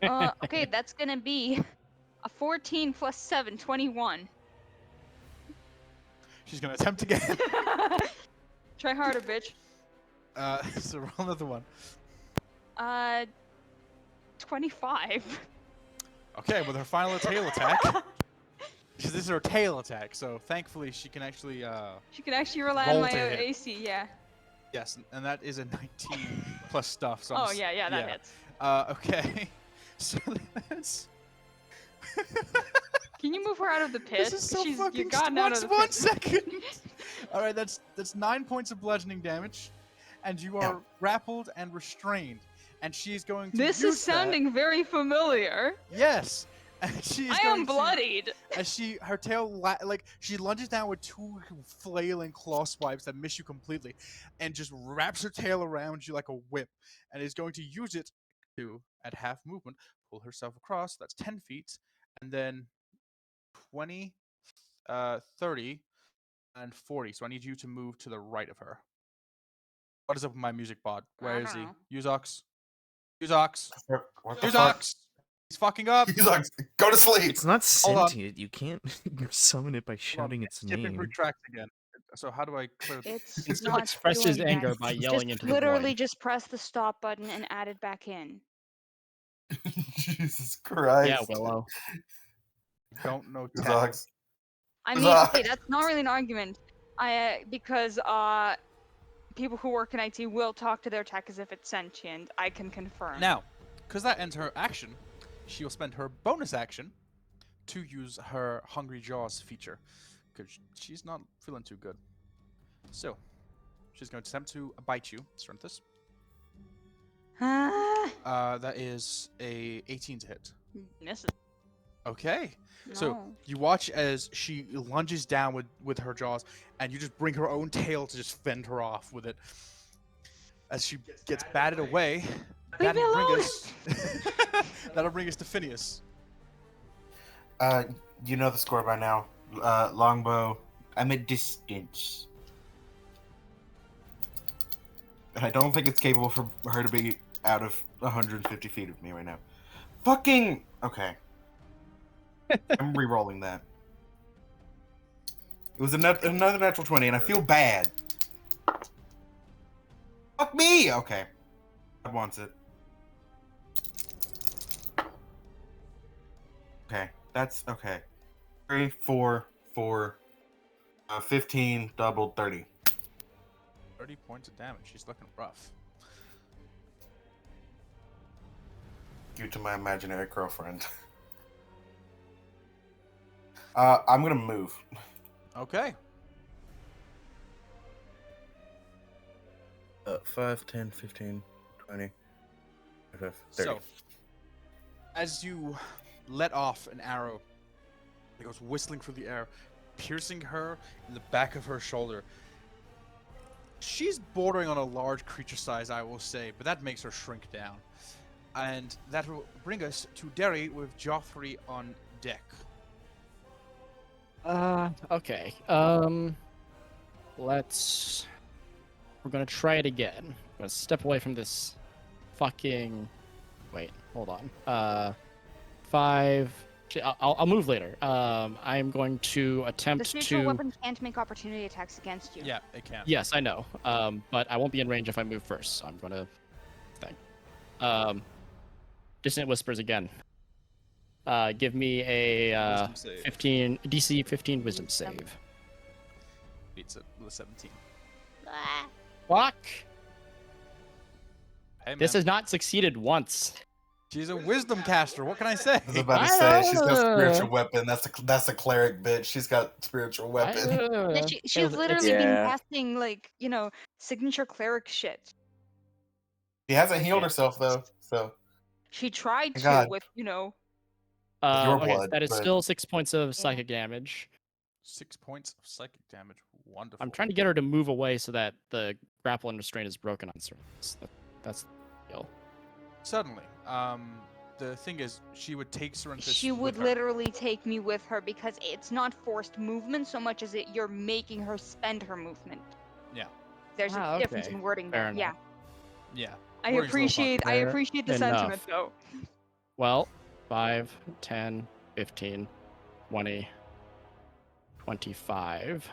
Acrobatics. Okay, that's gonna be a 14 plus 7, 21. She's gonna attempt again. Try harder, bitch. So roll another one. 25. Okay, with her final tail attack. This is her tail attack, so thankfully she can actually She can actually rely Roll on my to hit. AC, yeah. yes, and that is a 19 plus stuff. So Oh, yeah, that hits. Okay. So that's Can you move her out of the pit? this is so She's fucking you gotten out of the pit. 1 second. All right, that's 9 points of bludgeoning damage, and you are grappled and restrained, and she's going to. This use is sounding very familiar. that. Yes, and she is I going am to- bloodied. as her tail like she lunges down with 2 flailing claw swipes that miss you completely, and just wraps her tail around you like a whip, and is going to use it to at half movement pull herself across. That's 10 feet, and then 20, 30, and 40. So I need you to move to the right of her. What is up with my music bot? Where I is don't he? know. Uzox. Uzox. What the fuck? Uzox. He's fucking up. He's like, go to sleep. It's not Hold on. sentient. You can't summon it by shouting its Skipping name. through tracks again. So how do I clear the It's It's not express his doing anger that. by yelling Just into the literally void. just press the stop button and add it back in. Jesus Christ. Yeah, Willow. don't know tech. Zogs. I mean, Fuck. okay, that's not really an argument. Because people who work in IT will talk to their tech as if it's sentient. I can confirm. Now, because that ends her action, she will spend her bonus action to use her Hungry Jaws feature, because she's not feeling too good. So, she's going to attempt to bite you, Strenthus. That is a 18 to hit. Misses. Okay. So No. you watch as she lunges down with her jaws, and you just bring her own tail to just fend her off with it. As she gets batted away, Leave me alone! that'll bring us to Phineas. You know the score by now. Longbow. I'm at distance. And I don't think it's capable for her to be out of 150 feet of me right now. Fucking... Okay. I'm re-rolling that. It was another natural 20, and I feel bad. Fuck me! Okay. God wants it. Okay. That's okay. 3, 4, 4, 15, double 30. 30 points of damage. She's looking rough. Due to my imaginary girlfriend. I'm gonna move. Okay. 5, 10, 15, 20, 25, 30. So, as you let off an arrow, it goes whistling through the air, piercing her in the back of her shoulder. She's bordering on a large creature size, I will say, but that makes her shrink down. And that will bring us to Derry with Joffrey on deck. Okay. We're gonna try it again. I'm gonna step away from this fucking. Wait, hold on. 5. I'll move later. I'm going to The attempt spiritual to. weapon can't make opportunity attacks against you. Yeah, it can. Yes, I know. But I won't be in range if I move first. So I'm gonna. Dissonant whispers again. Give me a Wisdom save. 15 DC 15 wisdom save. Beats it with a 17. Ah. Fuck! Hey, man. This has not succeeded once. She's a wisdom caster. What can I say? I was about to say she's got spiritual weapon. That's a cleric bitch. She's got spiritual weapon. She's literally Yeah. been casting, like, signature cleric shit. She hasn't healed herself though, so She tried My to God. with, your Okay, blood, that is but- still 6 points of psychic damage. 6 points of psychic damage. Wonderful. I'm trying to get her to move away so that the grapple and restraint is broken on Cerberus. That's the deal. Suddenly, the thing is, she would take Cerinthus She would with her. literally take me with her because it's not forced movement so much as you're making her spend her movement. Yeah. There's a difference Okay. in wording Fair there. Yeah. enough. Yeah. I Wording's a little appreciate funky. the Fair sentiment enough. though. Well, 5, 10, 15, 20, 25,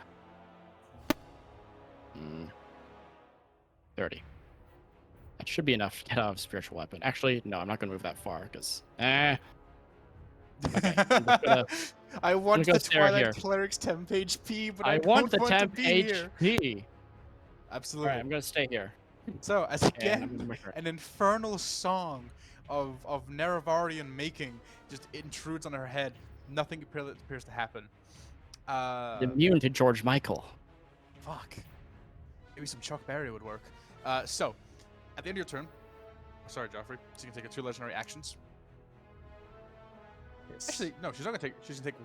30. That should be enough to get out of spiritual weapon. Actually, no, I'm not going to move that far because. Okay, I'm just gonna- I want gonna the stare Twilight here. Cleric's temp HP, but I, I don't want the to temp be here. HP. Absolutely. Alright, I'm going to stay here. So, as And I'm again, gonna move her. an infernal song of Nerevardian making just intrudes on her head. Nothing appears to happen. Immune to George Michael. Fuck. Maybe some Chuck Berry would work. So, at the end of your turn, sorry, Joffrey, so you can take 2 legendary actions. Actually, no, she's gonna take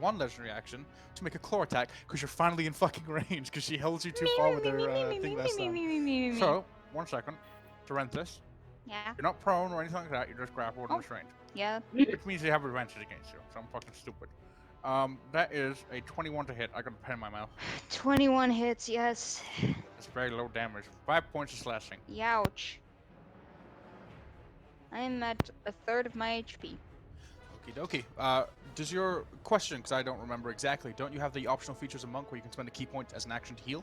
1 legendary action to make a claw attack because you're finally in fucking range because she held you too far with her thing last time. So, 1 second. Cerinthus, Yeah. you're not prone or anything like that. You're just grappled and Oh. restrained, Yeah. which means you have advantage against you. So I'm fucking stupid. That is a 21 to hit. I got a pen in my mouth. 21 hits, yes. It's very low damage. 5 points of slashing. Youch. I'm at a third of my HP. Okie dokie. Does your question, because I don't remember exactly, don't you have the optional features of Monk where you can spend a key point as an action to heal?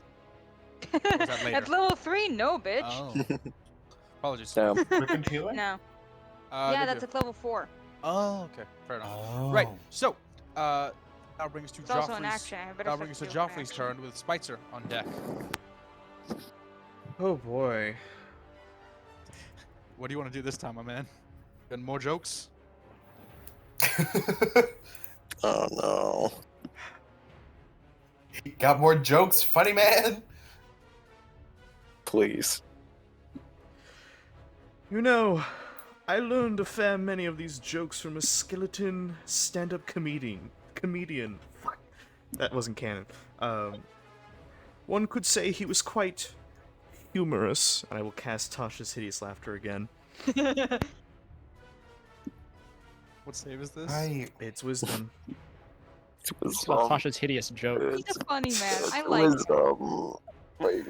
that later? At level 3, no, bitch. Oh. Apologies. So, Quicken healing? No. They Yeah, do. that's at level 4. Oh, okay. Fair enough. Oh. Right. So, now brings us to It's also an Joffrey's. action. I better Now start brings us to healing my Joffrey's action. turn with Spitzer on deck. Oh boy. What do you want to do this time, my man? Got more jokes? oh no. Got more jokes, funny man. Please. You know, I learned a fair many of these jokes from a skeleton stand-up comedian. Fuck. That wasn't canon. One could say he was quite humorous, and I will cast Tasha's Hideous Laughter again. What save is this? It's wisdom. It's about Tasha's hideous joke. He's a funny man. I like him.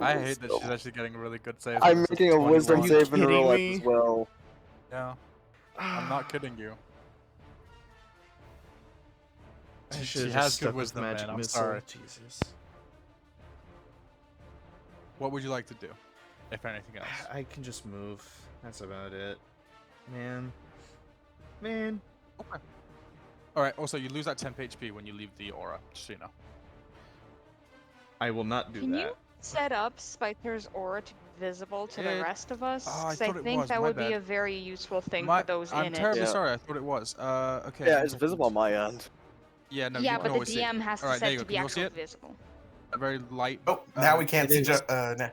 I hate that she's actually getting a really good save. I'm making a wisdom 21. save in real kidding life me? as well. Yeah, I'm not kidding you. I She should've has just good stuck with wisdom, magic man. I'm missile. sorry. Jesus. What would you like to do, if anything else? I can just move. That's about it. Man. Okay. All right. Also, you lose that temp HP when you leave the aura. Just so you know. I will not do Can that. you set up Spicer's aura to be visible to the It- rest of us? I 'Cause I thought it think was, that my would be bad. a very useful thing My, for those I'm in terribly it. Yeah. sorry. I thought it was. Okay. Yeah, one it's visible on second. my end. Yeah. No. Yeah, you but can the always see it. DM has All to right. There set you to go. be Can you all see actually it? visible. A very light. Oh, now we can't it see. is- Nah.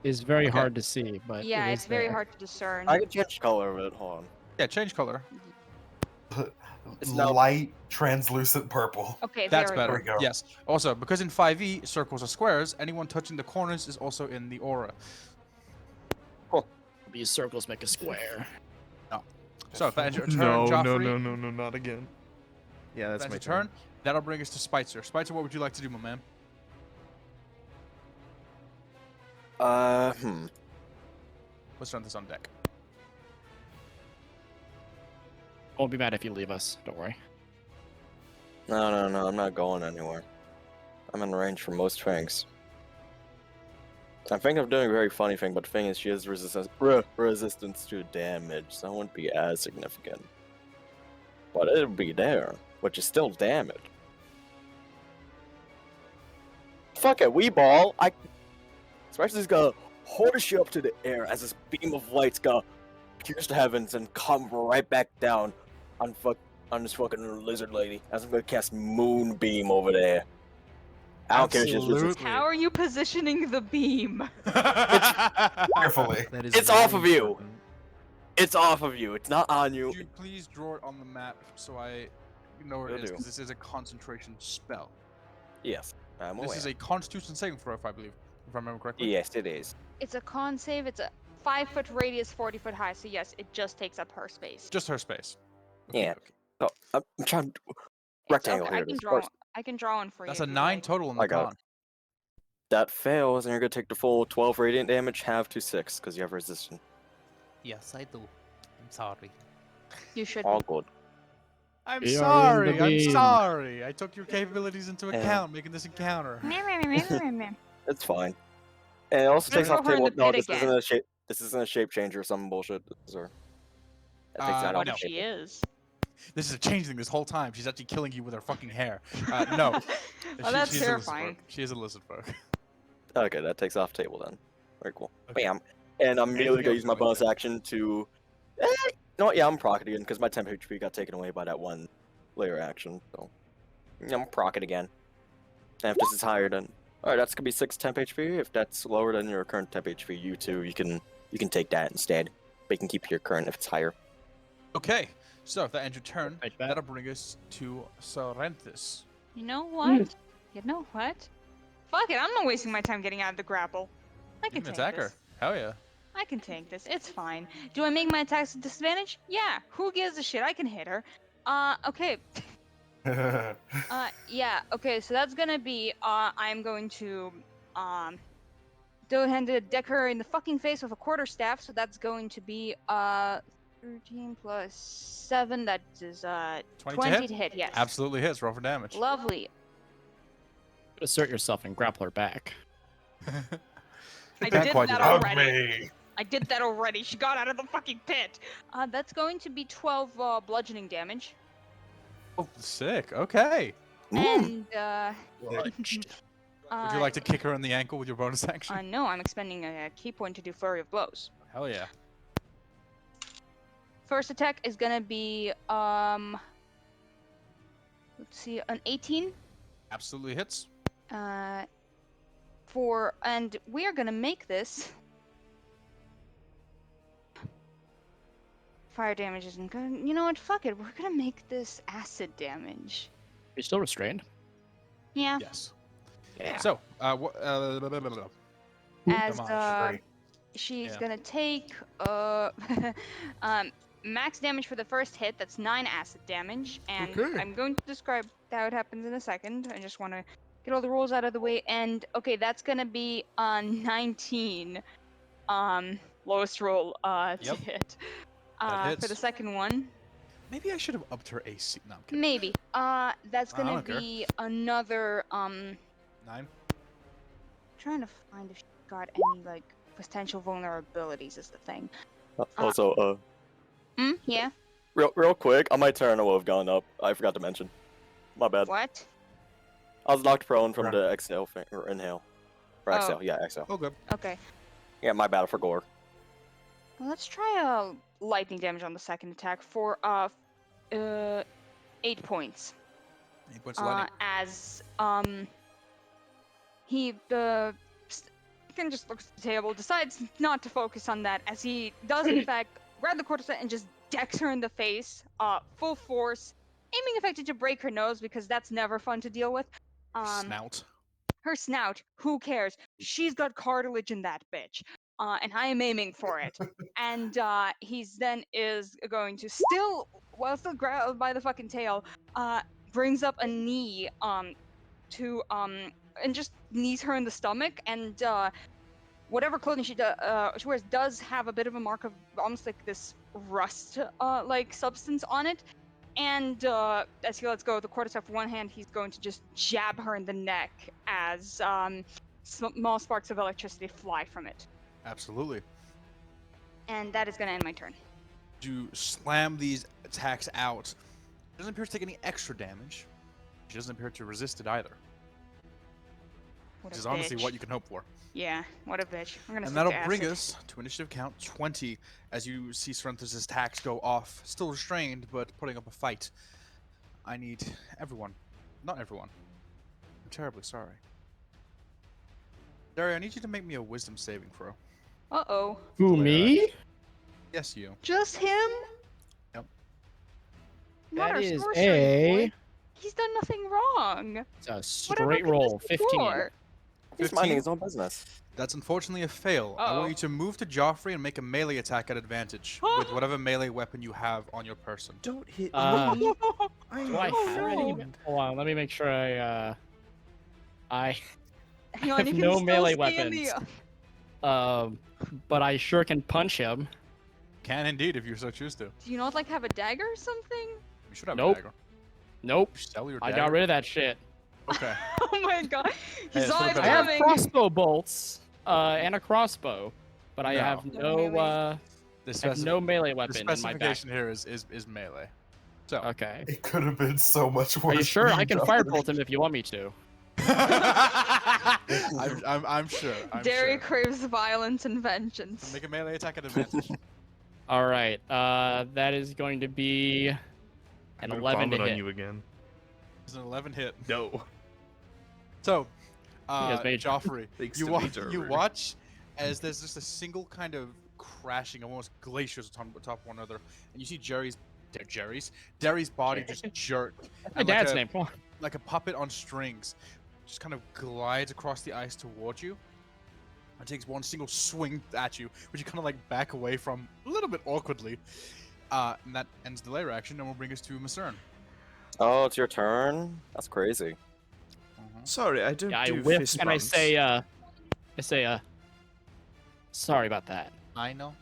Is very Okay. hard to see, but Yeah, it it's is very there. hard to discern. I can change color of it. Hold on. Yeah. Change color. It's now- Light translucent purple. Okay, That's there better. we go. Yes. Also, because in 5e circles are squares, anyone touching the corners is also in the aura. These circles make a square. So if that ends your turn, No, Joffrey, no, not again. Yeah, if that's that my ends your turn. That'll bring us to Spicer. Spicer, what would you like to do, my man? Let's run this on deck. Won't be mad if you leave us. Don't worry. No, I'm not going anywhere. I'm in range for most things. I think I'm doing a very funny thing, but the thing is, she has resistance to damage, so it wouldn't be as significant. But it'll be there, which is still damage. Fuck it, we ball. Especially gonna hold a shit up to the air as this beam of light's gonna pierce the heavens and come right back down on this fucking lizard lady. As I'm gonna cast Moonbeam over there. I don't care if she's resistant. How are you positioning the beam? Carefully. That is It's very off of you. important. It's off of you. It's not on you. Could you please draw it on the map so I know where Will it is? do. Because this is a concentration spell. Yes, I'm aware. This is a Constitution saving throw, if I believe, if I remember correctly. Yes, it is. It's a con save. It's a 5-foot radius, 40-foot high. So yes, it just takes up her space. Just her space. Yeah. Okay. Oh, I'm trying to... It's Rectangle okay. here. I can of draw. course. I can draw one for That's you. a if you'd 9 like. total in the I got it. con. That fails, and you're gonna take the full 12 radiant damage, half to 6, because you have resistance. Yes, I do. I'm sorry. You should. All Be. good. I'm We are in the sorry. I'm beam. sorry. I took your capabilities into Yeah. account making this encounter. It's fine. And it also Let's takes off throw her in table. the No, pit this isn't a shape. This isn't a shape changer or some bullshit. This is her. That takes that no. off What if the she table. is? This is a changeling this whole time. She's actually killing you with her fucking hair. No. Well, that's she's a lizard terrifying. folk. She is a lizard folk. Okay, that takes off table then. Very cool. Okay. Bam. And I'm immediately Anything gonna else use my you wanna bonus action to. No, yeah, I'm proc it again because my temp HP got taken away by that one layer action. So yeah, I'm proc it again. And if this is higher than, all right, that's gonna be 6 temp HP. If that's lower than your current temp HP, you can take that instead. But you can keep your current if it's higher. Okay. So if that ends your turn, Take that. that'll bring us to Sorrenthus. You know what? You know what? Fuck it. I'm not wasting my time getting out of the grapple. I You can can take attack this. her. Hell yeah. I can take this. It's fine. Do I make my attacks a disadvantage? Yeah. Who gives a shit? I can hit her. Okay. Yeah. Okay. So that's gonna be. I'm going to. Go ahead and deck her in the fucking face with a quarterstaff. So that's going to be 13 plus 7. That is 20 to hit. Yes. Absolutely hits. Roll for damage. Lovely. Assert yourself and grapple her back. I Can't did quite do that that. Hug already. me. I did that already. She got out of the fucking pit. That's going to be 12 bludgeoning damage. Oh, sick. Okay. And Would you like to kick her in the ankle with your bonus action? no, I'm expending a key point to do flurry of blows. Hell yeah. First attack is gonna be let's see, an 18. Absolutely hits. And we are gonna make this. Fire damage isn't good. You know what? Fuck it. We're gonna make this acid damage. You're still restrained. Yeah. Yes. Yeah. So, what? As Damage. she's Yeah. gonna take max damage for the first hit. That's 9 acid damage, and Okay. I'm going to describe how it happens in a second. I just want to get all the rules out of the way. And okay, that's gonna be 19. Lowest roll to Yep. hit. That For hits. the second one, Maybe I should have upped her AC. No, I'm kidding. maybe. That's I gonna don't care. be another 9. trying to find if she got any like potential vulnerabilities is the thing. Also, Yeah. Real quick, on my turn, I would have gone up. I forgot to mention. My bad. What? I was knocked prone from Right. the exhale or inhale. Or Oh. exhale, yeah, exhale. Oh, good. Okay. Yeah, my bad for gore. Let's try lightning damage on the second attack for 8 points. 8 points of lightning. As he can just looks at the table, decides not to focus on that, as he does in fact grab the quarterstaff and just decks her in the face, full force, aiming effectively to break her nose because that's never fun to deal with. Snout. Her snout, who cares? She's got cartilage in that bitch. And I am aiming for it. And he's then is going to while still grabbed by the fucking tail, brings up a knee to and just knees her in the stomach, and whatever clothing she wears does have a bit of a mark of almost like this rust like substance on it. And as he lets go of the quarterstaff with one hand, he's going to just jab her in the neck as small sparks of electricity fly from it. Absolutely. And that is going to end my turn. You slam these attacks out. She doesn't appear to take any extra damage. She doesn't appear to resist it either. What Which a is honestly bitch. what you can hope for. Yeah, what a bitch. We're gonna And stick that'll to bring acid. us to initiative count 20 as you see Sorrenthus' attacks go off. Still restrained, but putting up a fight. I need everyone. Not everyone. I'm terribly sorry. Dario, I need you to make me a wisdom saving throw. Uh-oh. Who, Later, me? Yes, you. Just him? Yep. Not That our is sorcery boy. He's done nothing wrong. It's a Whatever straight could roll. this 15. for? He's 15? minding his own business. That's unfortunately a fail. I Uh-oh. want you to move to Joffrey and make a melee attack at advantage with whatever melee weapon you have on your person. Don't hit Uh, me. Do I Oh, have no. any? Hold on, let me make sure I Hang on, have you can no still melee stay in the, weapons. But I sure can punch him. Can indeed, if you so choose to. Do you not like have a dagger or something? You should have Nope. a dagger. Nope. You sell your I dagger. got rid of that shit. Okay. Oh my god. He's it's for the always better. I have having. crossbow bolts and a crossbow, but I No. have No no melee. The, I have no melee the weapon in my back. specification here is melee. So. Okay. It could have been so much worse. Are you sure? for I can Joffrey. firebolt him if you want me to. I'm sure. I'm Derry sure. craves violence and vengeance. Make a melee attack at advantage. All right. That is going to be I'm an gonna 11 to vomit on hit. you again. It's an 11 hit. No. So, has mage. Joffrey, Thanks you, to wa- mage you armor. watch as there's just a single kind of crashing, almost glaciers on top of one another, and you see Derry's body just jerked. My and dad's like a, name. Come on. like a puppet on strings, just kind of glides across the ice towards you. And takes one single swing at you, which you kind of like back away from a little bit awkwardly. And that ends the layer action, and will bring us to Masern. Oh, it's your turn? That's crazy. Sorry, I don't Yeah, I do whip fist and I bumps. say, sorry about that. I know.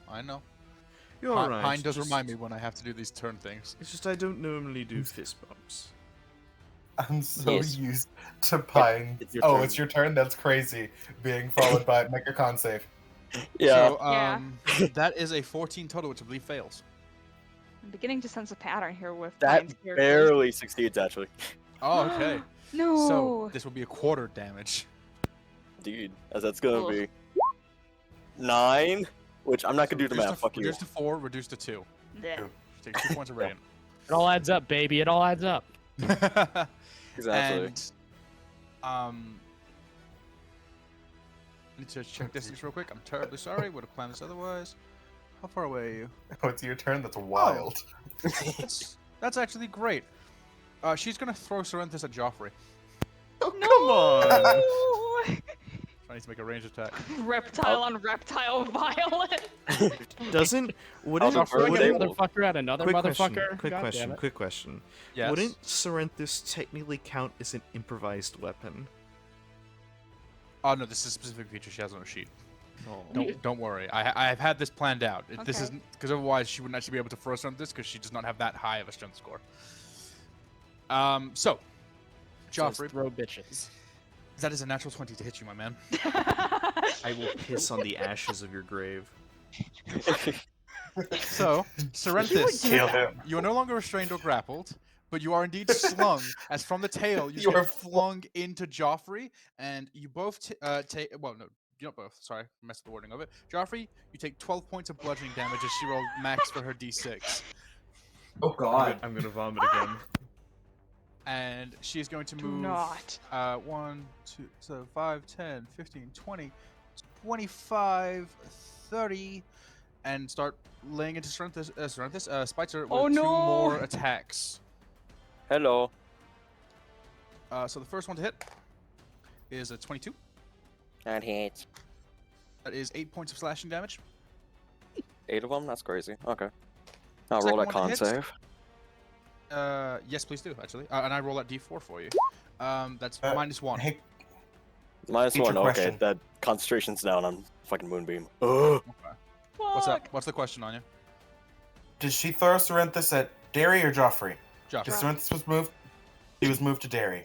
You're alright. Pine does just- remind me when I have to do these turn things. It's just I don't normally do fist bumps. I'm so Yes. used to Pine. It's your Oh, turn. it's your turn? That's crazy. Being followed by make a con save. Yeah. So, Yeah. that is a 14 total, which I believe fails. I'm beginning to sense a pattern here with that Pine's character. barely succeeds, actually. Oh, okay. No. So this will be a quarter damage. Dude, as that's gonna Ugh. be 9, which I'm not gonna do the Reduce math. Fuck you. Reduce to 4, reduce to 2. Blech. Take 2 points of radiant. It all adds up, baby. It all adds up. Exactly. And I need to check distance real quick. I'm terribly sorry. Would have planned this otherwise. How far away are you? Oh, it's your turn? That's wild. That's actually great. She's gonna throw Sorrenthus at Joffrey. Oh, come on! Trying to make a ranged attack. Reptile on reptile violence. Wouldn't I'll Throw Would another it- motherfucker at another quick motherfucker. Quick God question. damn it. Quick question. Yes. Wouldn't Sorrenthus technically count as an improvised weapon? Oh no, this is a specific feature she has on her sheet. Oh. Don't worry. I've had this planned out. This Okay. isn't because otherwise she wouldn't actually be able to throw Sorrenthus because she does not have that high of a strength score. So, Says Joffrey, throw bitches. that is a natural 20 to hit you, my man. I will piss on the ashes of your grave. So, Serenthis, Kill him. you are no longer restrained or grappled, but you are indeed slung, as from the tail you You get are flung into Joffrey, and you both take. Well, no, you don't both. Sorry, I messed with the wording of it. Joffrey, you take 12 points of bludgeoning damage as she rolled max for her d6, Oh God. I'm gonna vomit again. and she is going to Do move. not. 1, 2, so 5, 10, 15, 20, 25, 30, and start laying into Serenthis. Spitzer with Oh, 2 no! more attacks. Hello. So the first one to hit is a 22. That hits. That is 8 points of slashing damage. 8 of them? That's crazy. Okay. I'll Second roll that one to con hit. save. Yes, please do, actually. And I roll that d4 for you. That's -1. Hey, Minus Future 1, okay. question. That concentration's down on fucking Moonbeam. Ugh. Okay. What's Fuck. up? What's the question, Anya? did she throw Serenthis at Derry or Joffrey? Joffrey. Because Serenthis was moved. He was moved to Derry.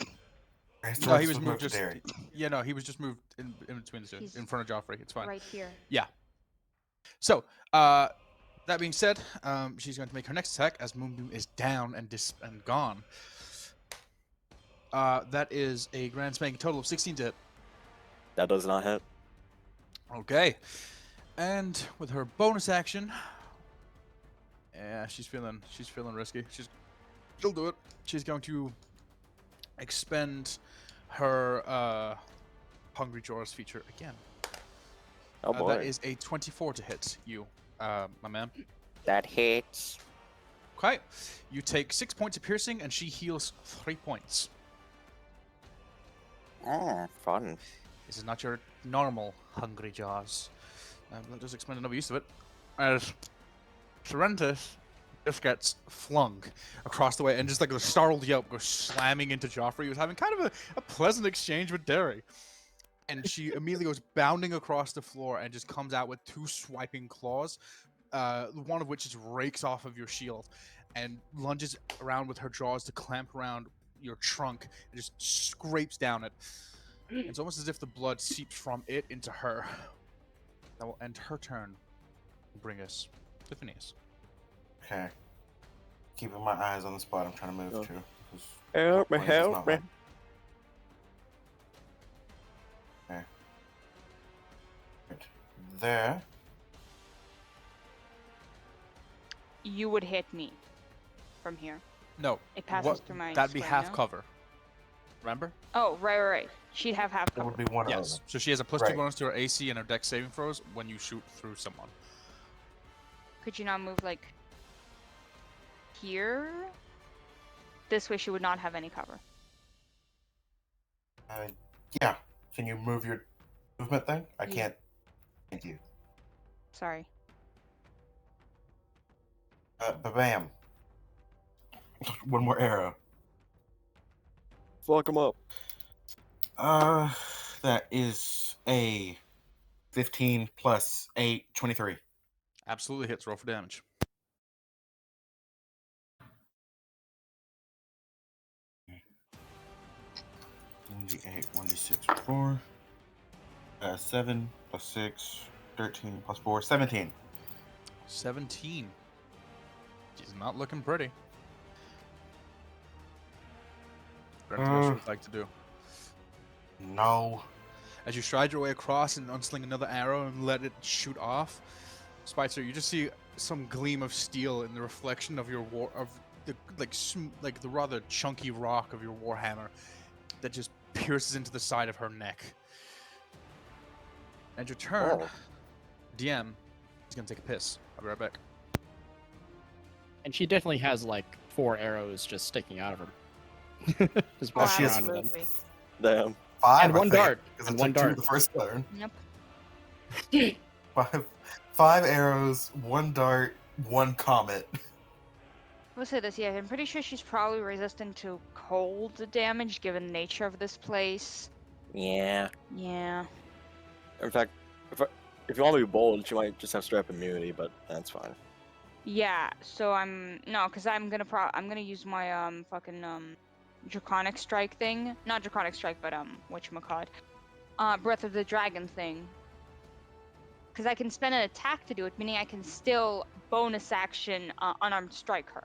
No, Serenthis he was moved to just. Derry. Yeah, no, he was just moved in between the two, He's in front of Joffrey. It's fine. Right here. So, that being said, she's going to make her next attack as Moonbeam is down and gone. That is a grand spanking total of 16 to hit. That does not hit. Okay. And with her bonus action, yeah, she's feeling risky. She'll do it. She's going to expend her Hungry Jaws feature again. Oh boy. That is a 24 to hit you, my man. That hits. Okay. You take 6 points of piercing, and she heals 3 points. Oh, fun. This is not your normal Hungry Jaws. That does explain another use of it. As Serenthis just gets flung across the way, and just like a startled yelp goes slamming into Joffrey, who was having kind of a pleasant exchange with Derry. And she immediately goes bounding across the floor and just comes out with 2 swiping claws, one of which just rakes off of your shield and lunges around with her jaws to clamp around your trunk and just scrapes down it. It's almost as if the blood seeps from it into her. That will end her turn and bring us to Phineas. Okay. Keeping my eyes on the spot I'm trying to move Oh. to. 'cause Help me, points is help not me. mine. Okay. Right there. You would hit me from here. No, It passes what, through my that'd be swing, half no? cover. Remember? Oh, right. She'd have half That cover. would be one Yes. of them. So she has a +2 Right. bonus to her AC and her dex saving throws when you shoot through someone. Could you not move like here? This way she would not have any cover. Yeah. Can you move your movement thing? I Yeah. can't. Thank you. Sorry. Bam. One more arrow. Fuck him up. That is a 15 plus 8, 23. Absolutely hits. Roll for damage. One d8, 1d6, 4. 7 plus 6, 13 plus 4, 17. 17. She's not looking pretty. What you would like to do? No. As you stride your way across and unsling another arrow and let it shoot off, Spitzer, you just see some gleam of steel in the reflection of your the rather chunky rock of your warhammer that just pierces into the side of her neck. And your turn, Oh. DM is gonna take a piss. I'll be right back. And she definitely has like 4 arrows just sticking out of her. Just Oh, walking she has- around with them. absolutely. Damn. 5. And one dart. Because And I one took 2 dart. the first turn. Yep. 5 arrows, 1 dart, 1 comet. We'll say this, yeah, I'm pretty sure she's probably resistant to cold damage given the nature of this place. Yeah. Yeah. In fact, if you want to be bold, she might just have straight up immunity, but that's fine. Yeah, so because I'm gonna use my fucking draconic strike thing. Not draconic strike, but whatchamacallit. Breath of the Dragon thing. because I can spend an attack to do it, meaning I can still bonus action unarmed strike her.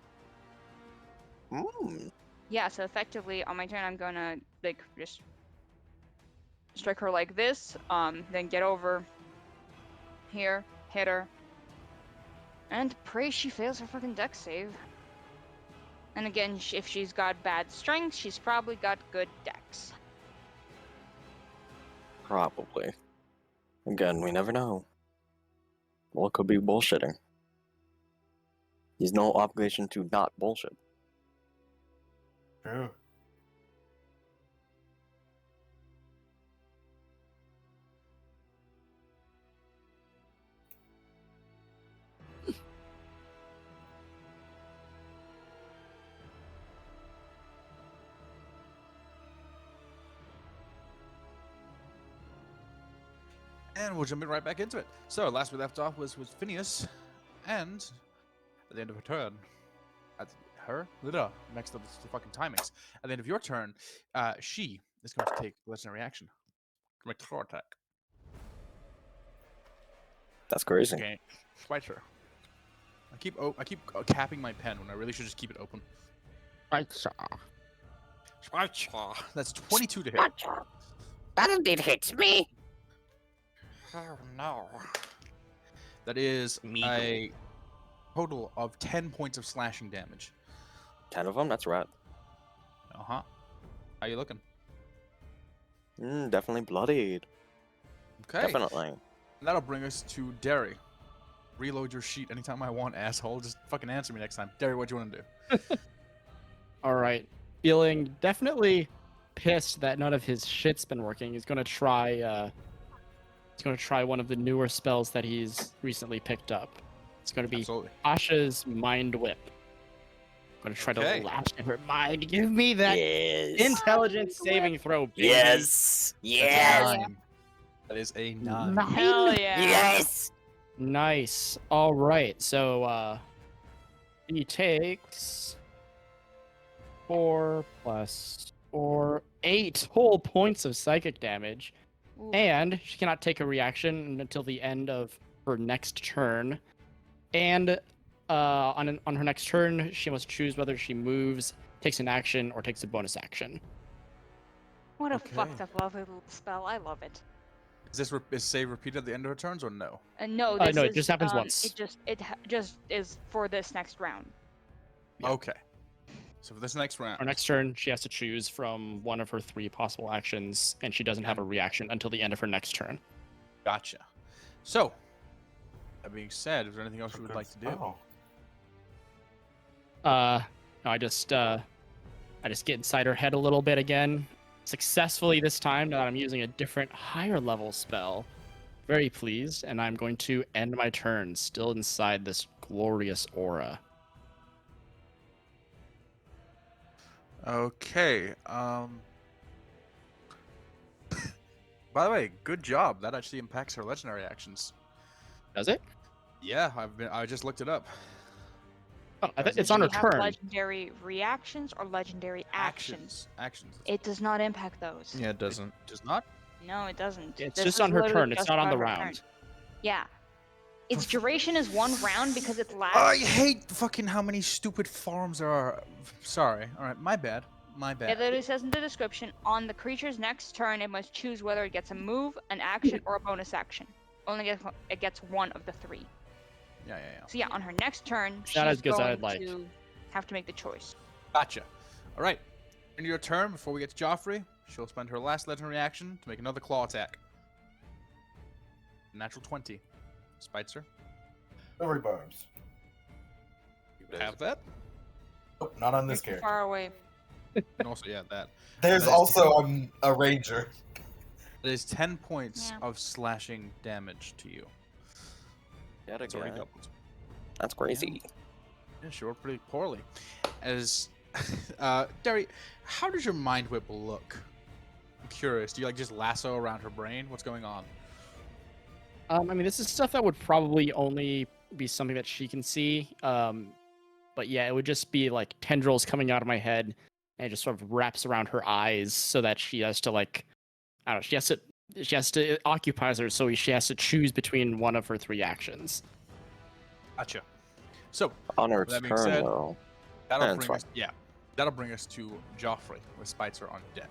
Mm. Yeah, so effectively on my turn, I'm gonna like just strike her like this, then get over here, hit her, and pray she fails her fucking dex save. And again, if she's got bad strength, she's probably got good dex. Probably. Again, we never know. Well, it could be bullshitting. There's no obligation to not bullshit. True. And we'll jump right back into it. So last we left off was Phineas, and at the end of her turn, next up is the fucking timings. At the end of your turn, she is going to take legendary action. Make a claw attack. That's crazy. Okay, Spicer. I keep capping my pen when I really should just keep it open. Spicer. That's 22 to hit. That indeed hits me. Oh no. That is a total of 10 points of slashing damage. 10 of them? That's right. Uh-huh. How you looking? Definitely bloodied. Okay. Definitely. That'll bring us to Derry. Reload your sheet anytime I want, asshole. Just fucking answer me next time. Derry, what do you want to do? All right. Feeling definitely pissed that none of his shit's been working. He's gonna try one of the newer spells that he's recently picked up. It's gonna be Absolutely. Asha's Mind Whip. I'm gonna try Okay. to lash at her mind. Give me that Yes. intelligence saving throw, baby. Yes. That's Yes. a 9. That is a 9. Hell yeah. Yes. Nice. All right. So he takes 4 plus 4, 8 whole points of psychic damage, Ooh. and she cannot take a reaction until the end of her next turn. And on her next turn, she must choose whether she moves, takes an action, or takes a bonus action. What a Okay. fucked up, lovely little spell. I love it. Is save repeated at the end of her turns or no? No, No, this it is, just happens once. It just is for this next round. Yeah. Okay. So for this next round. Her next turn, she has to choose from one of her 3 possible actions, and she doesn't have a reaction until the end of her next turn. Gotcha. So, that being said, is there anything else you would like to do? Oh. No, I just get inside her head a little bit again. Successfully this time, now that I'm using a different higher level spell. Very pleased, and I'm going to end my turn still inside this glorious aura. Okay. By the way, good job. That actually impacts her legendary actions. Does it? Yeah, I just looked it up. Oh, I think Does it's on her she have turn. legendary reactions or legendary actions? Actions. It does not impact those. Yeah, it doesn't. Does not? No, it doesn't. It's This just is on her literally turn. It's just not on about the her turn. round. Yeah. Its duration is 1 round because it lasts. I hate fucking how many stupid forms there are. Sorry. All right, my bad. My bad. It literally says in the description, on the creature's next turn, it must choose whether it gets a move, an action, or a bonus action. It gets one of the 3. Yeah. So yeah, on her next turn, It's not as she's good as going I'd like. to have to make the choice. Gotcha. All right. In your turn, before we get to Joffrey, she'll spend her last legendary action to make another claw attack. Natural 20. Spitzer, Silvery barbs. you have that? Nope, not on You're this too character. far away. And also, yeah, that. There's That is- also a ranger. It is 10 points Yeah. of slashing damage to you. Yet It's already again. doubled. That's crazy. Yeah, sure, pretty poorly. As Derry, how does your mind whip look? I'm curious. Do you just lasso around her brain? What's going on? I mean, this is stuff that would probably only be something that she can see. But yeah, it would just be like tendrils coming out of my head, and it just sort of wraps around her eyes so that she has to I don't know, she has to she has to it occupies her, so she has to choose between one of her 3 actions. Gotcha. So On her With that being turn, said, though. that'll That's bring fine. us. Yeah, that'll bring us to Joffrey with Spitzer on deck.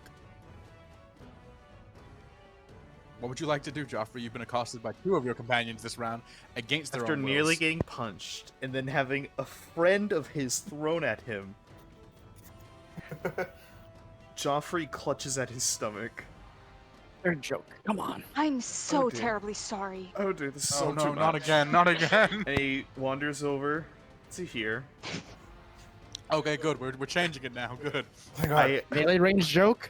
What would you like to do, Joffrey? You've been accosted by 2 of your companions this round against their After own nearly wills. getting punched and then having a friend of his thrown at him, Joffrey clutches at his stomach. They're a joke. Come on. I'm so dear. terribly sorry. Oh dude, this is Oh so no, too not much. again, not again. And he wanders over to here. Okay, good. We're changing it now. Good. Thank God. I Melee range joke?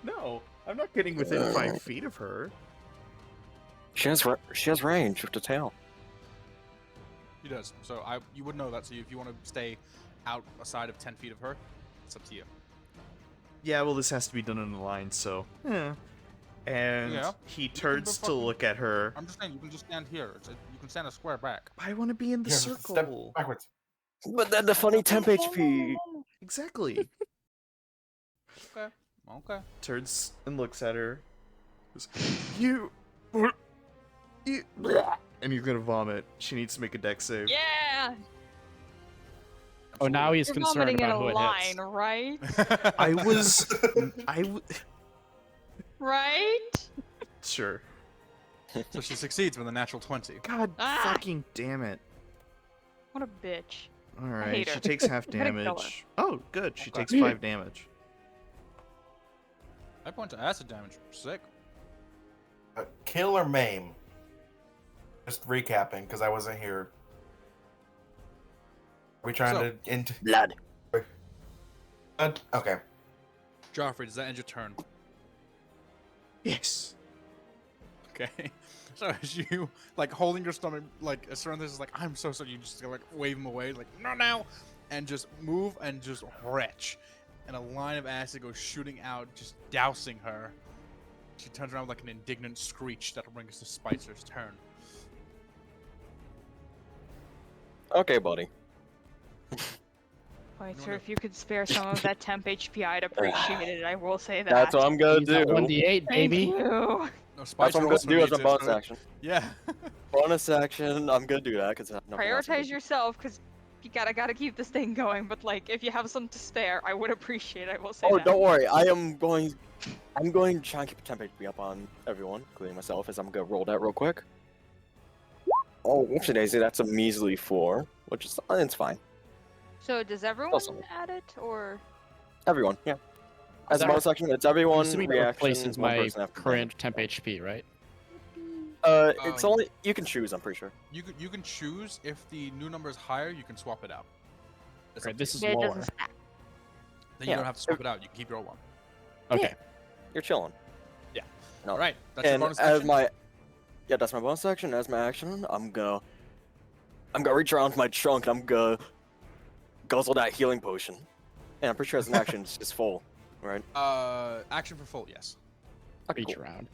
no, I'm not getting within 5 feet of her. She has range with the tail. He does. So you would know that. So if you want to stay outside of 10 feet of her, it's up to you. Yeah, well, this has to be done in a line, so. Yeah. And Yeah. he turns to fucking- look at her. I'm just saying, you can just stand here. You can stand a square back. I want to be in the Here, step circle. backwards. But then the funny temp HP. Exactly. Okay. Okay. Turns and looks at her. Goes, you. And he's gonna vomit. She needs to make a dex save. Yeah! Oh, now he's You're concerned vomiting in about a who it line, hits. right? Right? Sure. So she succeeds with a natural 20. God Ah! fucking damn it. What a bitch. Alright, hate she her. takes half I'm gonna kill her. damage. Oh, good. She Okay. takes 5 damage. 5 points of acid damage. Sick. Kill or maim? Just recapping, because I wasn't here. Are we trying So- to end? Blood. Okay. Joffrey, does that end your turn? Yes. Okay. So as you like holding your stomach, like as Serenthus is like, I'm so sorry, you just like wave him away, like no now, and just move and just retch, and a line of acid goes shooting out, just dousing her. She turns around with like an indignant screech. That'll bring us to Spicer's turn. Okay, buddy. Wait, No, sir, no. if you could spare some of that temp HP, I'd appreciate it. I will say that. That's what I'm gonna Use that do. 1d8, Thank baby. you. No, That's Spicer what I'm also gonna do as needs a it, bonus so- action. Yeah. Bonus action, I'm gonna do that because Prioritize yourself, because you gotta keep this thing going. But like, if you have some to spare, I would appreciate it. I will say Oh, that. don't worry. I'm going to try and keep temp HP up on everyone, including myself, as I'm gonna roll that real quick. Oh, whoopsie daisy, that's a measly 4, which is it's fine. So does everyone Awesome. add it, or? Everyone, yeah. As a That- bonus action, it's I'm everyone. assuming that Reaction, replaces one my person after current temp HP, right? It's Um, only you can choose. I'm pretty sure. You can choose if the new number is higher, you can swap it out. It's Okay, up to this you. is Yeah, it lower. doesn't stack. Then you yeah. don't have to swap it out. You can keep your old one. Okay. You're chilling. No. All right. That's your And bonus as action. that's my bonus action. As my action, I'm gonna reach around my trunk. And I'm gonna guzzle that healing potion. And I'm pretty sure as an action, it's just full, right? Action for full, yes. Okay, Reach cool. around.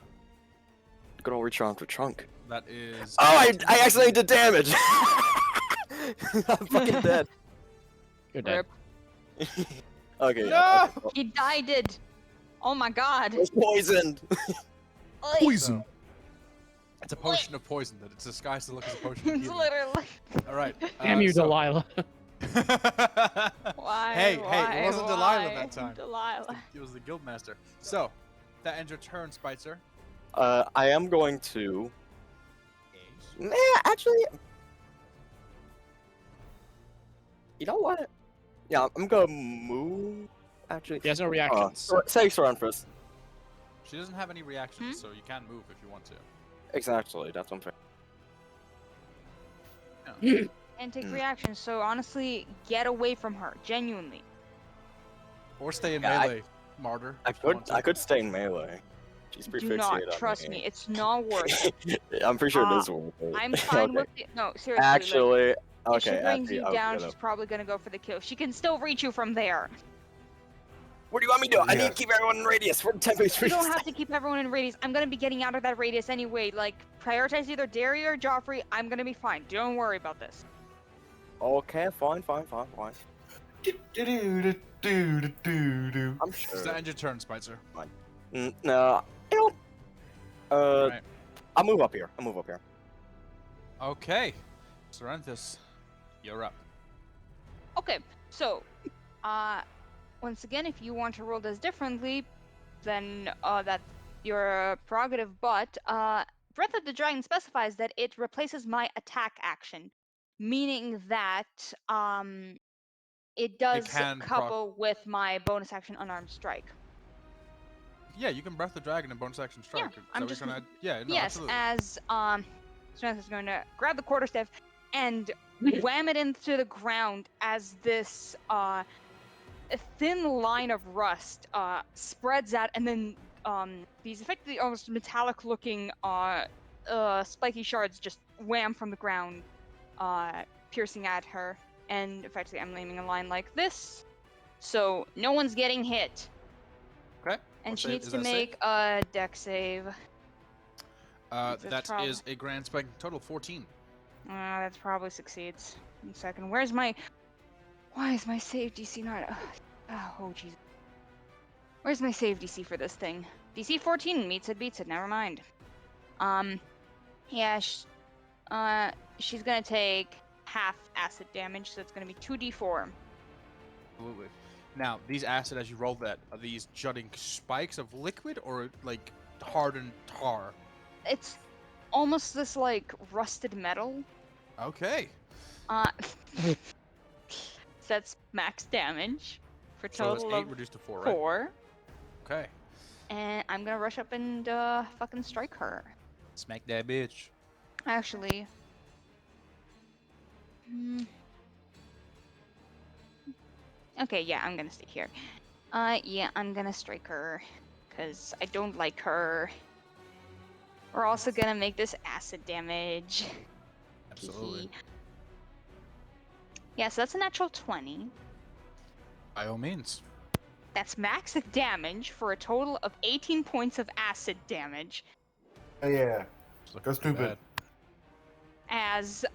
Good old reach around the trunk. That is. Oh, I accidentally did damage. I'm fucking dead. You're dead. Rip. Okay. No! Yeah, okay, well, He died. Oh my god. I was poisoned. Oy. Poison. It's a potion of poison that it's disguised to look as a potion of It's healing. literally. All right. Damn you, so- Delilah. Why? Hey, why, it wasn't Delilah why? that time. Delilah. It was the guildmaster. So, that ends your turn, Spicer. I am going to. Nah, actually. You know what? Yeah, I'm gonna move. Actually. He has no reactions. Say Soren first. She doesn't have any reactions, Hmm? so you can move if you want to. Exactly, that's unfair. And take Hmm. reactions. So honestly, get away from her. Genuinely. Or stay in Yeah, melee, martyr. if you want to. I could stay in melee. She's pretty Do not fixated on trust me. It's not worth it. I'm pretty sure it Uh, is worth it. I'm fine Okay. with it. No, seriously. like, Actually, if she okay. brings actually, you I'll down, get she's up. probably gonna go for the kill. She can still reach you from there. What do you want me to do? I need Yeah. to keep everyone in radius. We're 10 pace You don't have to keep everyone in radius. I'm gonna be getting out of that radius anyway. Like, prioritize either Derry or Joffrey. I'm gonna be fine. Don't worry about this. Okay, fine. Do-do-do-do-do-do-do. I'm Does sure. that end your turn, Spicer? No, you know, Right. I'll move up here. Okay. Serenthus, you're up. Okay, so, once again, if you want to roll this differently, then that's your prerogative. But Breath of the Dragon specifies that it replaces my attack action, meaning that it does can couple with my bonus action unarmed strike. Yeah, you can Breath the Dragon and bonus action strike. Is that I'm what just you're gonna... Yeah, no, yes, absolutely. as Strength is going to grab the quarterstaff and wham it into the ground as this a thin line of rust spreads out, and then these effectively almost metallic-looking spiky shards just wham from the ground, piercing at her. And effectively, I'm aiming a line like this, so no one's getting hit. Okay. And What she save- needs is to that a save? make a dex save. That's That prob- is a grand spanking total 14. That probably succeeds. 1 second. Why is my save DC not? Oh Jesus. Where's my save DC for this thing? DC 14 meets it, beats it. Never mind. Yeah. She's gonna take half acid damage, so it's gonna be 2d4. Absolutely. Now, these acid, as you roll that, are these jutting spikes of liquid or like hardened tar? It's almost this like rusted metal. Okay. So that's max damage for So it's total 8 of reduced to 4, right? 4. Okay. And I'm gonna rush up and fucking strike her. Smack that bitch. Actually. Okay, yeah, I'm gonna stay here. Yeah, I'm gonna strike her. Because I don't like her. We're also gonna make this acid damage. Absolutely. Yeah, so that's a natural 20. By all means. That's max damage for a total of 18 points of acid damage. Oh, yeah. It's looking Go pretty stupid. bad. As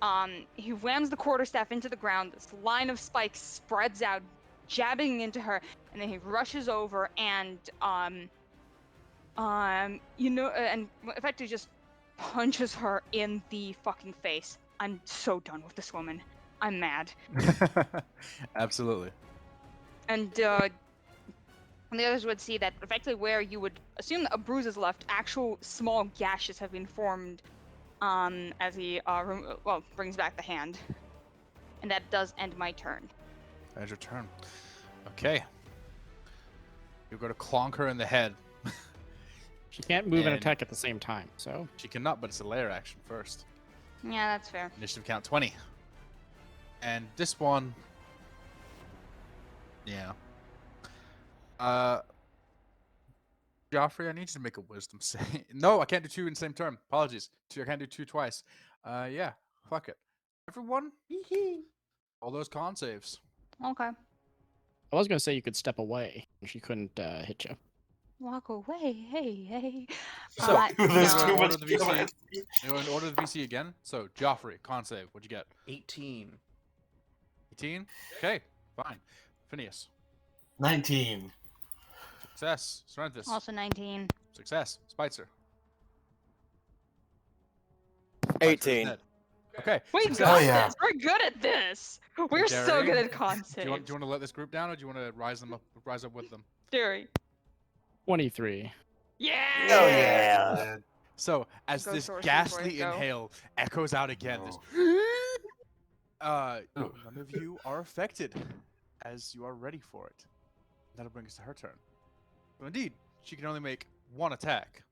he whams the quarterstaff into the ground, this line of spikes spreads out, jabbing into her, and then he rushes over and and effectively just punches her in the fucking face. I'm so done with this woman. I'm mad. Absolutely. And the others would see that effectively where you would assume that a bruise is left, actual small gashes have been formed as he brings back the hand. And that does end my turn. That's your turn. Okay. You're going to clonk her in the head. She can't move and And- attack at the same time, so She cannot, but it's a layer action first. Yeah, that's fair. Initiative count 20. And this one... Yeah. Joffrey, I need you to make a wisdom save. No, I can't do 2 in the same turn. Apologies. I can't do 2 twice. Yeah. Fuck it. Everyone, all those con saves. Okay. I was gonna say you could step away and she couldn't hit you. Walk away. Hey. So, There's no. too Order much the VC. going. You go in order the VC again. So, Joffrey, con save. What'd you get? 18. 18? Okay, fine. Phineas. 19. Success. Serenthus. Also 19. Success. Spitzer. 18. Dead. Okay. We success. got yeah. this. We're good at this. We're so Jerry, good at con Do you want saves. to let this group down, or do you want to rise up with them? Jerry. 23. Yeah. Oh, yeah. So as Go this sorcery ghastly before you go. inhale echoes out again, Oh. none of you are affected, as you are ready for it. That'll bring us to her turn. So indeed, she can only make 1 attack.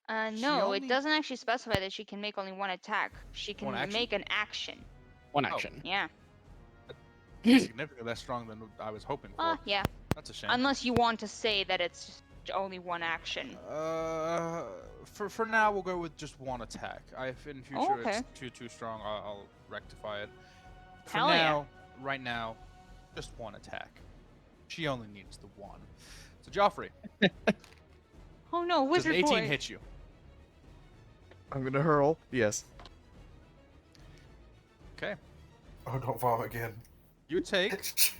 No, only- it doesn't actually specify that she can make only 1 attack. She can One action? make an action. One action. Yeah. Significantly less strong than I was hoping for. Yeah. That's a shame. Unless you want to say that it's just only 1 action. For now, we'll go with just 1 attack. If in future Okay. it's too strong, I'll rectify it. For Hell yeah. now, right now, just 1 attack. She only needs the 1. So Joffrey, Oh no, does an wizard 18 boy. hit you? I'm gonna hurl. Yes. Okay. Oh, don't vomit again. You take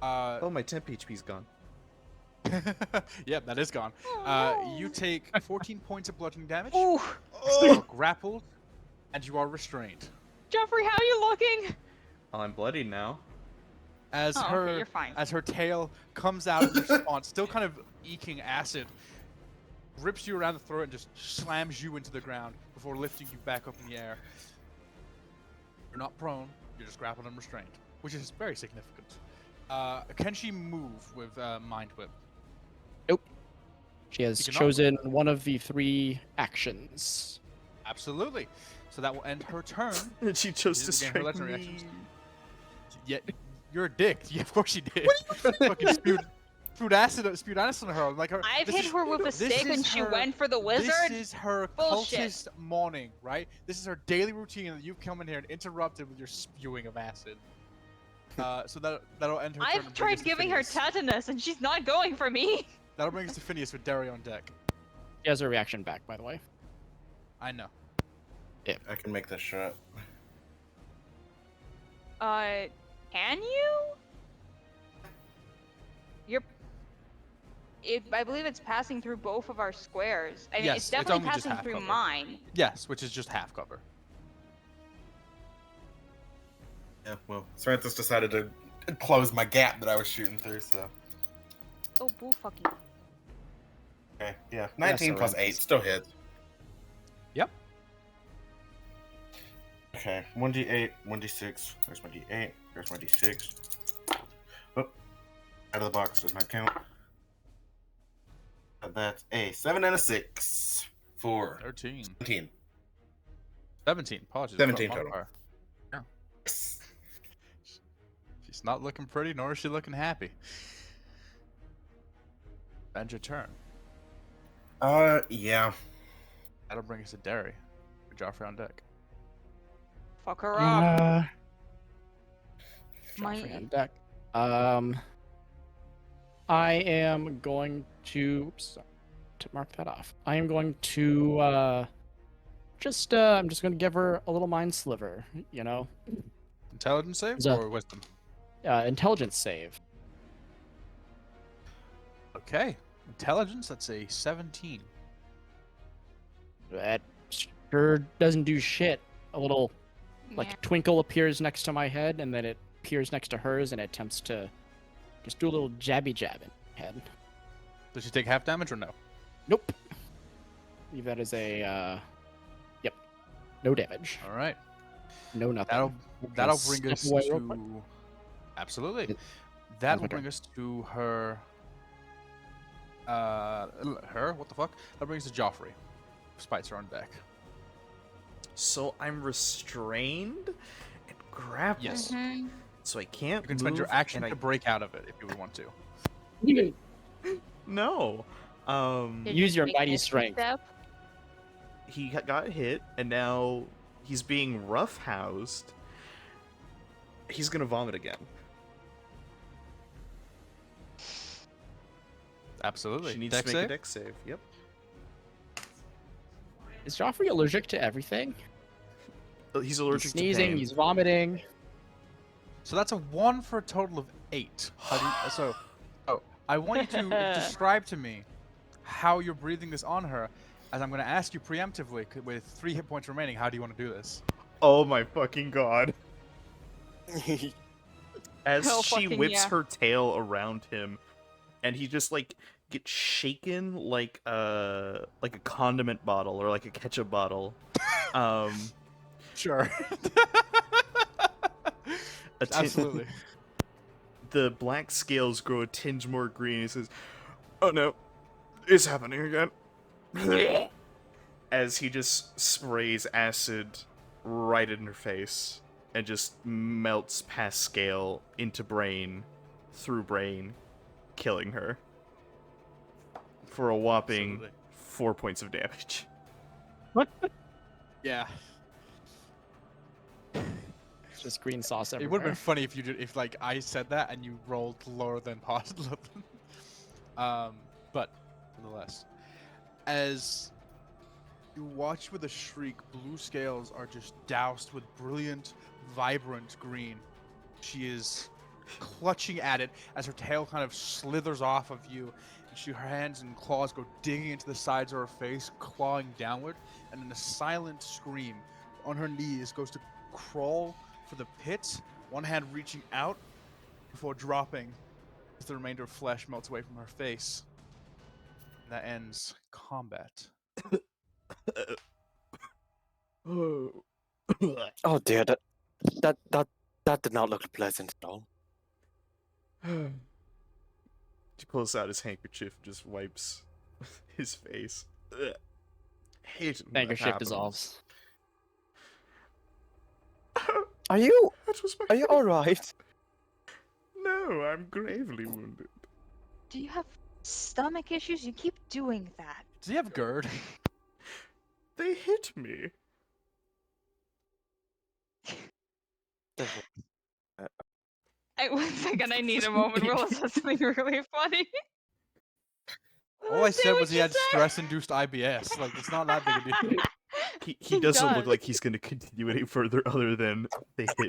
Oh, my temp HP's gone. Yep, that is gone. Oh, You take 14 points of bludgeoning damage. Ooh, You are grappled, and you are restrained. Jeffrey, how are you looking? Well, I'm bloodied now. As Oh, okay, her you're fine. as her tail comes out in response, still kind of eking acid, rips you around the throat and just slams you into the ground before lifting you back up in the air. You're not prone, you're just grappled and restrained, which is very significant. Can she move with Mind Whip? She has You cannot chosen one of the 3 actions. Absolutely. So that will end her turn. And she chose She to didn't gain her strike legendary me. actions. Yeah, you're a dick. Yeah, of course she did. Fucking spewed acid on her. Like her. I've this hit is- her with a this stick when is she her- went for the This wizard. is her Bullshit. cultist morning, right? This is her daily routine that you've come in here and interrupted with your spewing of acid. So that'll end her turn. I've and bring us tried to giving her Phineas. tetanus, and she's not going for me. That'll bring us to Phineas with Derry on deck. She has a reaction back, by the way. I know. I can make this shot. Can you? I believe it's passing through both of our squares. I mean, Yes, it's it's definitely only just passing half through cover. mine. Yes, which is just half cover. Yeah, well, Saranthus decided to close my gap that I was shooting through, so. Oh, bull fuck you. Okay, yeah. 19 plus Saranthus. 8 still hits. Yep. Okay, 1d8, 1d6. There's my d8. There's my d6. Oh, out of the box does not count. That's a 7 and a 6 for 13. 17. 17. Apologies. 17 Fuck total. her. She's not looking pretty, nor is she looking happy. End your turn. Yeah. That'll bring us to Derry. With Joffrey on deck. Fuck her up. Joffrey on deck. I am going to mark that off. I am going to I'm just going to give her a little mind sliver, you know. Intelligence save Is that- or wisdom? Intelligence save. Okay. Intelligence, that's a 17. That sure doesn't do shit. A little like Yeah. twinkle appears next to my head, and then it appears next to hers, and it attempts to just do a little jabby jab in her head. Does she take half damage or no? Nope. Leave that as a yep. No damage. All right. No nothing. That'll Step bring us away real quick. to. Absolutely. It- That my will turn. bring us to her. Her? What the fuck? That brings us to Joffrey. Spites are on deck. So I'm restrained and grappled. Yes. Mhm. So I can't You can spend your move, action and to break out of it if you would want to. No. Did Use you your take mighty an extra strength. step? He got hit, and now he's being roughhoused. He's gonna vomit again. Absolutely. She needs Dex to make save? a dex save. Yep. Is Joffrey allergic to everything? He's He's allergic sneezing, to pain. he's vomiting. So that's a 1 for a total of 8. So I want you to describe to me how you're breathing this on her, as I'm going to ask you preemptively with 3 hit points remaining. How do you want to do this? Oh my fucking god. As Hell she fucking whips yeah. her tail around him, and he just like gets shaken like a condiment bottle or like a ketchup bottle. Sure. A tin- Absolutely. The black scales grow a tinge more green. He says, "Oh no, it's happening again." As he just sprays acid right in her face and just melts past scale into brain, through brain, killing her for a whopping Absolutely. 4 points of damage. Yeah. It's just green sauce It everywhere. would have been funny if you did, if like I said that and you rolled lower than possible. But nonetheless, as you watch with a shriek, blue scales are just doused with brilliant, vibrant green. She is clutching at it as her tail kind of slithers off of you. And her hands and claws go digging into the sides of her face, clawing downward. And in a silent scream, on her knees, goes to crawl for the pit, one hand reaching out before dropping as the remainder of flesh melts away from her face. And that ends combat. Oh. Oh dear, that did not look pleasant at all. He pulls out his handkerchief and just wipes his face. Ugh. Hate it when that Handkerchief happens. dissolves. Are you That was my are you all right? No, I'm gravely wounded. Do you have stomach issues? You keep doing that. Does he have GERD? They hit me. One second, I need a moment. Will said something really funny. All I Say said what was he you had said. stress-induced IBS. Like, it's not that big a deal. He doesn't look does. like he's going to continue any further other than they hit me.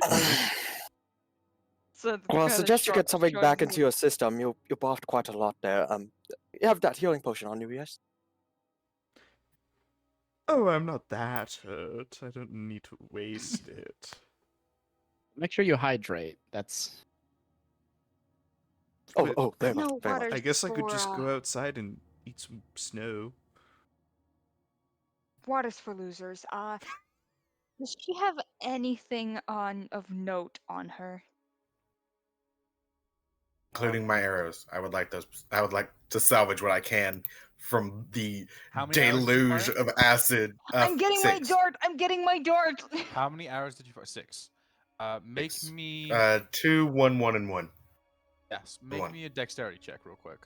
So the Well, I kinda suggest you get something shrugs back his- into your system. You buffed quite a lot there. You have that healing potion on you, yes? Oh, I'm not that hurt. I don't need to waste it. Make sure you hydrate. That's Oh, very much, No very much. water. I guess I could for, just go outside and eat some snow. Water's for losers. Does she have anything of note on her? Including my arrows. I would like those. I would like to salvage what I can from the How many arrows did you deluge fire? of acid. I'm getting my 6. dart. I'm getting my dart. How many arrows did you fire? 6. Make 6. me... 2, 1, 1, and 1. yes, make one. me a dexterity check real quick.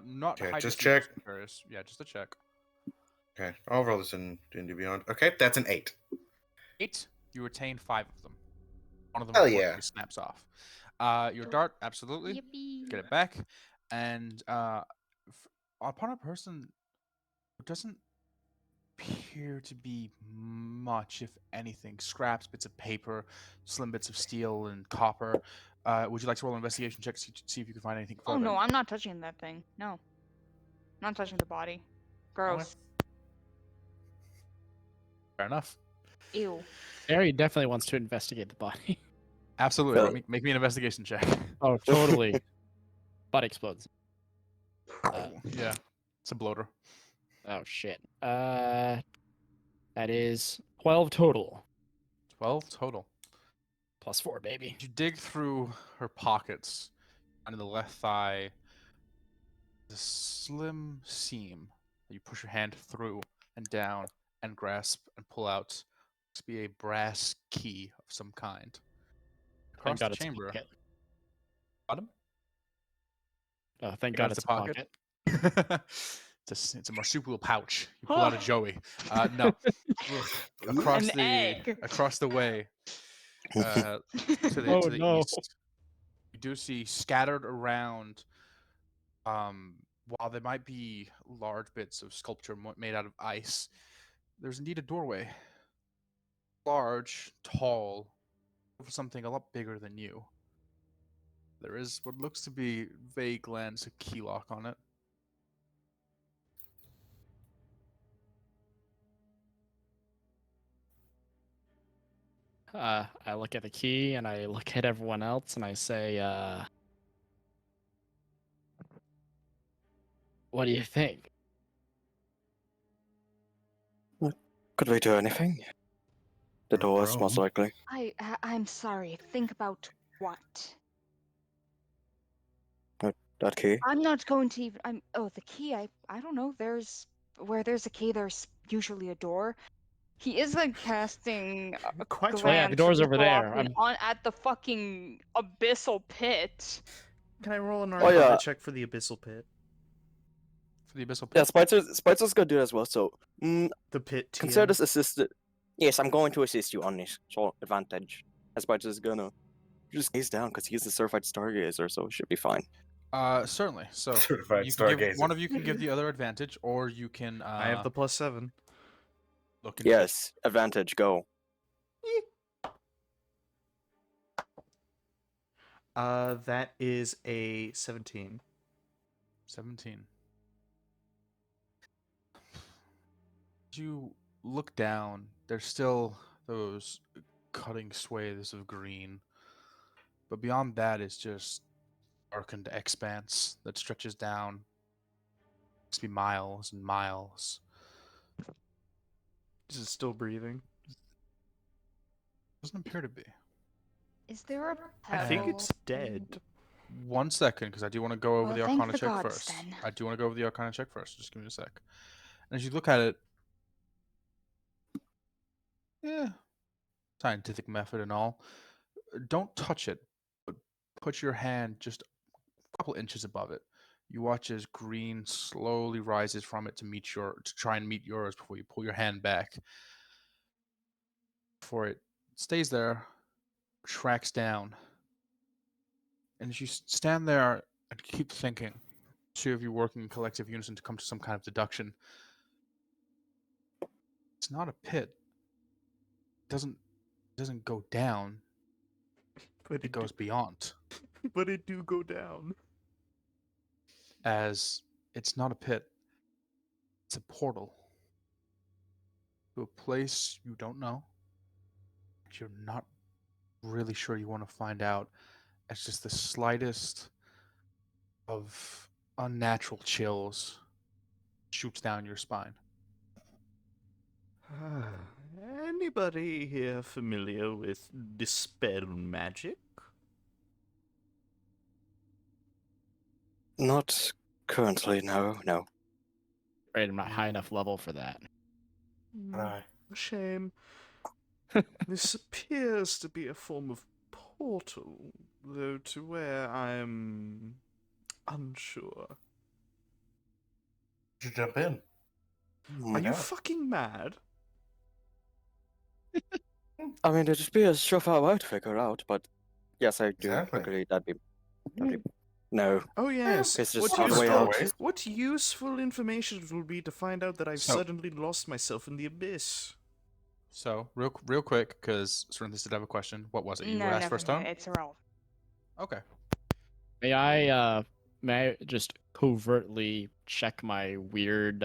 Not Okay, high just distinguished, check. curious. Yeah, just a check. Okay, I'll roll this in D&D Beyond. Okay, that's an 8. 8. You retain 5 of them. One of them Hell unfortunately yeah. snaps off. Your dart, absolutely. Yippee. Get it back. And upon a person who doesn't appear to be much, if anything, scraps, bits of paper, slim bits of steel and copper. Would you like to roll an investigation check to see if you can find anything further? Oh no, I'm not touching that thing. No. I'm not touching the body. Gross. Fair enough. Ew. Harry definitely wants to investigate the body. Absolutely. Well- Make me an investigation check. Oh, totally. Body explodes. Yeah, it's a bloater. Oh shit. That is 12 total. 12 total. Plus 4, baby. You dig through her pockets under the left thigh. The slim seam that you push your hand through and down and grasp and pull out to be a brass key of some kind. Across Thank God the it's a chamber. pocket. Bottom? Oh, thank God God it's a pocket. It's a marsupial pouch. You pull out a Joey. No. Across An the egg. across the way to the Oh, to the no. east, you do see scattered around. While there might be large bits of sculpture made out of ice, there's indeed a doorway. Large, tall, for something a lot bigger than you. There is what looks to be vague lands of key lock on it. I look at the key and I look at everyone else and I say, what do you think? Could we do anything? The We're doors, most prone. likely. I'm sorry. Think about what? That key. I'm not going to even. The key. I don't know. Where there's a key, there's usually a door. He is like casting a Quite glance Oh, yeah, the door's over there. stalking on at the fucking abyssal pit. Can I roll an Oh, Arcana yeah. check for the Abyssal Pit? For the abyssal Yeah, pit. Spicer's gonna do it as well. So, The pit. consider TM? this assisted. Yes, I'm going to assist you on this. So advantage. As Spicer's gonna just gaze down because he's a certified stargazer, so it should be fine. Certainly. So Certified you can give, stargazer. one of you can give the other advantage, or you can. I have the +7. look into Yes, advantage. Go. That is a 17. 17. As you look down, there's still those cutting swathes of green, but beyond that is just darkened expanse that stretches down. Must be miles and miles. Is it still breathing? Doesn't appear to be. Is there a I think pebble? it's dead. 1 second, because I do want to go over Well, the thank Arcana the check gods, first. then. I do want to go over the Arcana check first. Just give me a sec. And as you look at it, yeah, scientific method and all. Don't touch it, but put your hand just a couple inches above it. You watch as green slowly rises from it to try and meet yours before you pull your hand back. Before it stays there, tracks down. And as you stand there and keep thinking, two of you working in collective unison to come to some kind of deduction. It's not a pit. It doesn't go down. But It goes beyond. but it do go down. As it's not a pit. It's a portal to a place you don't know. You're not really sure you want to find out. It's just the slightest of unnatural chills shoots down your spine. Anybody here familiar with dispel magic? Not currently, no. Right, I'm not high enough level for that. Right. Shame. This appears to be a form of portal, though to where I'm unsure. You jump in. Are you Yeah. fucking mad? I mean, it'd be a surefire way to figure it out, but yes, I do Exactly. agree that'd be no. Oh yes. It's just What not the way useful, out. what useful information will be to find out that I've So- suddenly lost myself in the abyss? So, real quick, because Sorinthes did have a question. What was it? You No, asked never for a stone? mind. It's irrelevant. Okay. May I just covertly check my weird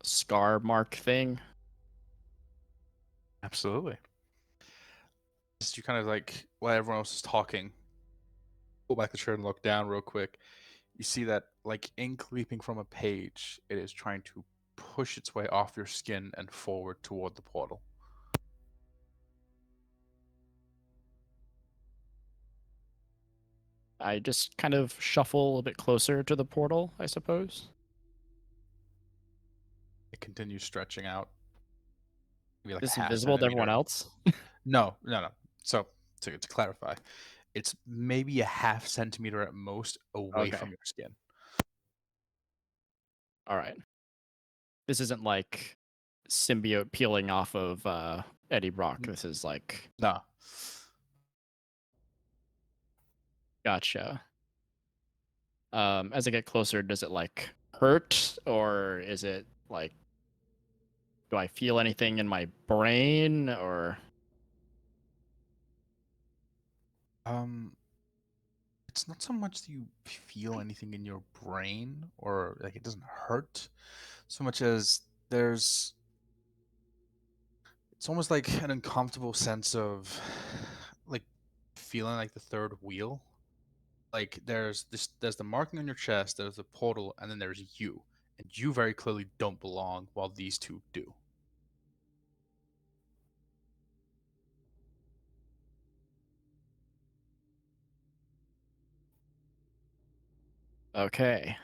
scar mark thing? Absolutely. Just you kind of like, while everyone else is talking, pull back the chair and look down real quick. You see that, like ink leaping from a page, it is trying to push its way off your skin and forward toward the portal. I just kind of shuffle a bit closer to the portal, I suppose. It continues stretching out. Maybe like Is a half invisible to everyone centimeter. else? No. So to clarify, it's maybe a half centimeter at most away Okay. from your skin. All right. This isn't like symbiote peeling off of Eddie Brock. This is like No. gotcha. As I get closer, does it like hurt, or is it like, do I feel anything in my brain, or It's not so much that you feel anything in your brain or like it doesn't hurt, so much as it's almost like an uncomfortable sense of like feeling like the third wheel. Like there's the marking on your chest, there's the portal, and then there's you. And you very clearly don't belong while these two do. okay?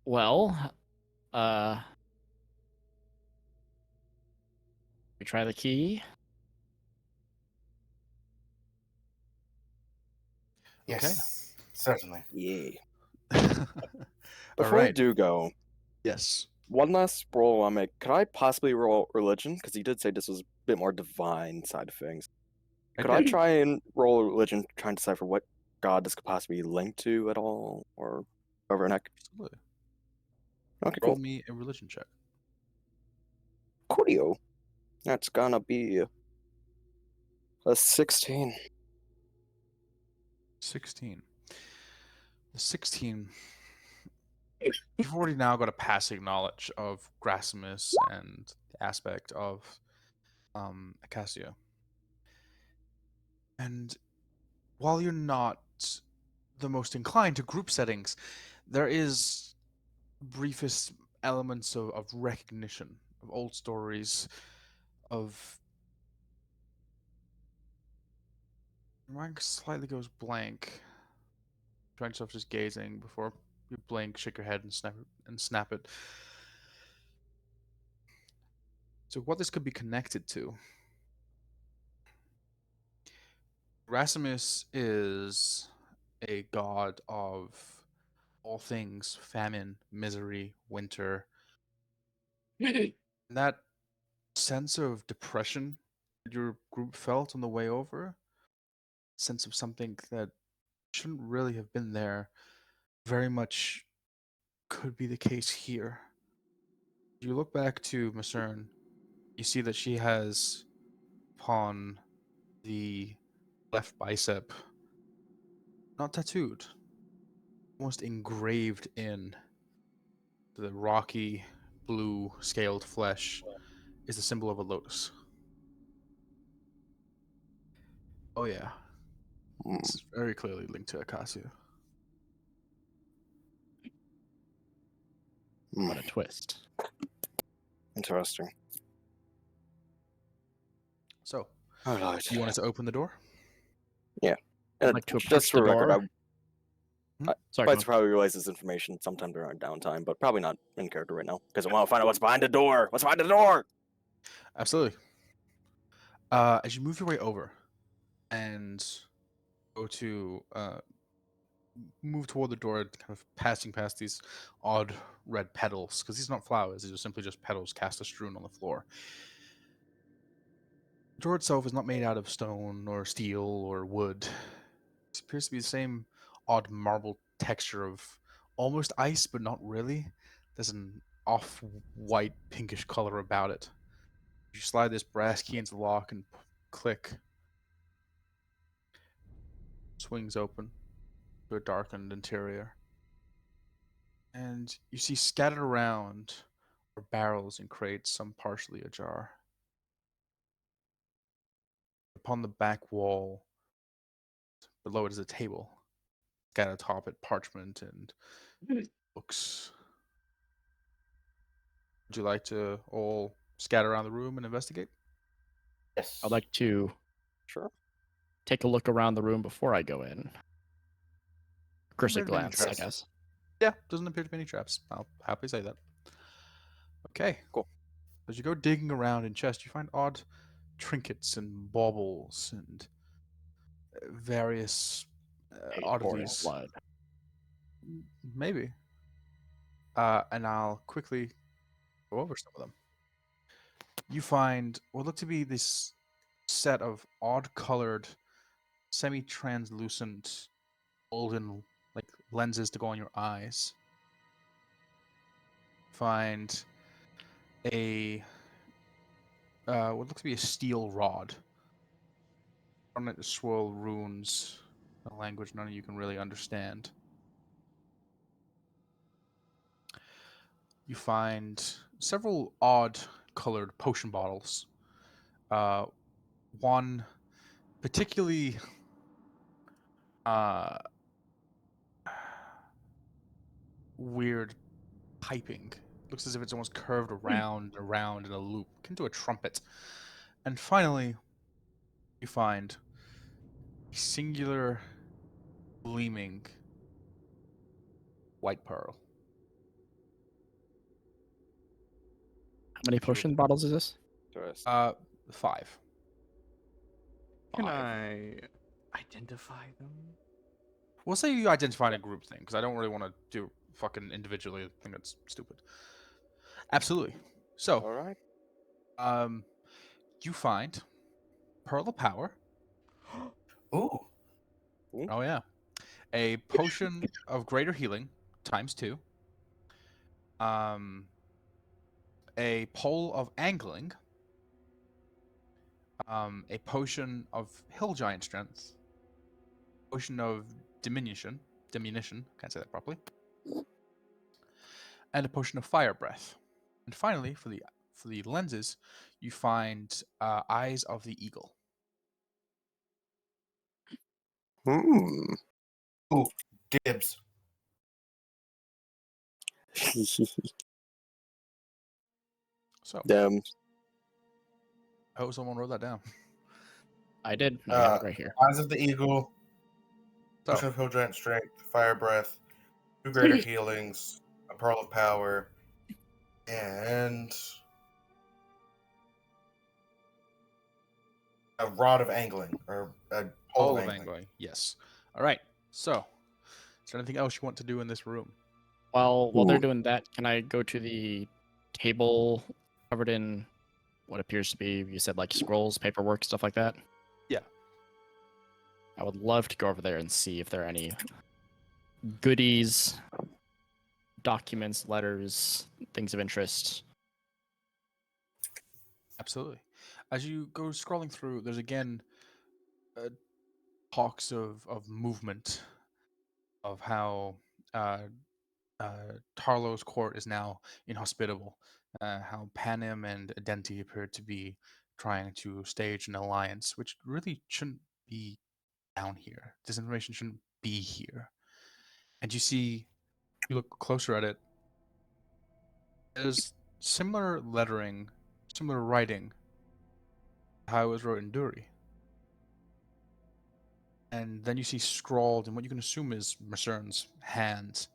Well, we try the key. Yes. Certainly. Yeah. All Before I right. do go, Yes. one last roll I make. Could I possibly roll religion? Because you did say this was a bit more divine side of things. Could I did. try and roll religion, try and decipher what god this could possibly be linked to at all, or over neck? Absolutely. Okay, Roll cool. me a religion check. Coolio. That's gonna be a 16. 16. The 16. You've already now got a passing knowledge of Grassimus and the aspect of Acacia. And while you're not the most inclined to group settings, there is briefest elements of recognition, of old stories, of... Your mind slightly goes blank. Find yourself just gazing before you blink, shake your head, and snap it. So what this could be connected to? Rasimus is a god of all things famine, misery, winter. And that sense of depression that your group felt on the way over, sense of something that shouldn't really have been there, very much could be the case here. You look back to Masern, you see that she has upon the left bicep, not tattooed, almost engraved in the rocky blue scaled flesh, is the symbol of a lotus. Oh yeah, Mm, this is very clearly linked to Acacia. What a mm, twist. interesting. So, Alright. you wanted to open the door? Yeah. I'd like to Just approach for the the record, door. Sorry, I'd go on. probably realize this information sometime during our downtime, but probably not in character right now, because I want to find out what's behind the door. What's behind the door? Absolutely. As you move your way over and go to move toward the door, kind of passing past these odd red petals, because these are not flowers; these are simply just petals cast strewn on the floor. The door itself is not made out of stone or steel or wood. It appears to be the same odd marble texture of almost ice, but not really. There's an off-white pinkish color about it. You slide this brass key into the lock and click. Swings open to a darkened interior. And you see scattered around are barrels and crates, some partially ajar. Upon the back wall, below it is a table. Scattered atop it, parchment and books. Would you like to all scatter around the room and investigate? Yes. I'd like to Sure. take a look around the room before I go in. Cursory There's many glance, I traps. guess. Yeah, doesn't appear to be any traps. I'll happily say that. Okay. Cool. As you go digging around in chests, you find odd trinkets and baubles and various Hate pouring oddities. blood. Maybe. And I'll quickly go over some of them. You find what look to be this set of odd-colored, semi-translucent, golden like lenses to go on your eyes. Find a what looks to be a steel rod. On it swirl runes, a language none of you can really understand. You find several odd colored potion bottles. One particularly weird piping. Looks as if it's almost curved around and around in a loop, akin to a trumpet. And finally, you find a singular gleaming white pearl. How many potion bottles is this? Interesting. 5. Can 5. I identify them? We'll say you identify a group thing, because I don't really want to do fucking individually. I think that's stupid. Absolutely. So, Alright. you find Pearl of Power. Ooh. Oh yeah. A potion of greater healing ×2. A pole of angling. a potion of hill giant strength, potion of diminution, can't say that properly, and a potion of fire breath. And finally, for the lenses, you find eyes of the eagle. Hmm. Ooh, dibs. So, Damn. I hope someone wrote that down. I did. I have it right here. Eyes of the Eagle, So, Potion of Hill Giant Strength, Fire Breath, 2 Greater Healings, a Pearl of Power, and a Rod of Angling, or a Pole of Angling. yes. All right. So, is there anything else you want to do in this room? While they're Ooh. doing that, can I go to the table covered in what appears to be, you said, like scrolls, paperwork, stuff like that? Yeah. I would love to go over there and see if there are any goodies, documents, letters, things of interest. Absolutely. As you go scrolling through, there's again talks of movement, of how uh, Tarlo's court is now inhospitable, how Panem and Adenti appear to be trying to stage an alliance, which really shouldn't be down here. This information shouldn't be here. And you look closer at it, there's similar lettering, similar writing to how it was wrote in Duri. And then you see scrawled in what you can assume is Mercern's hand.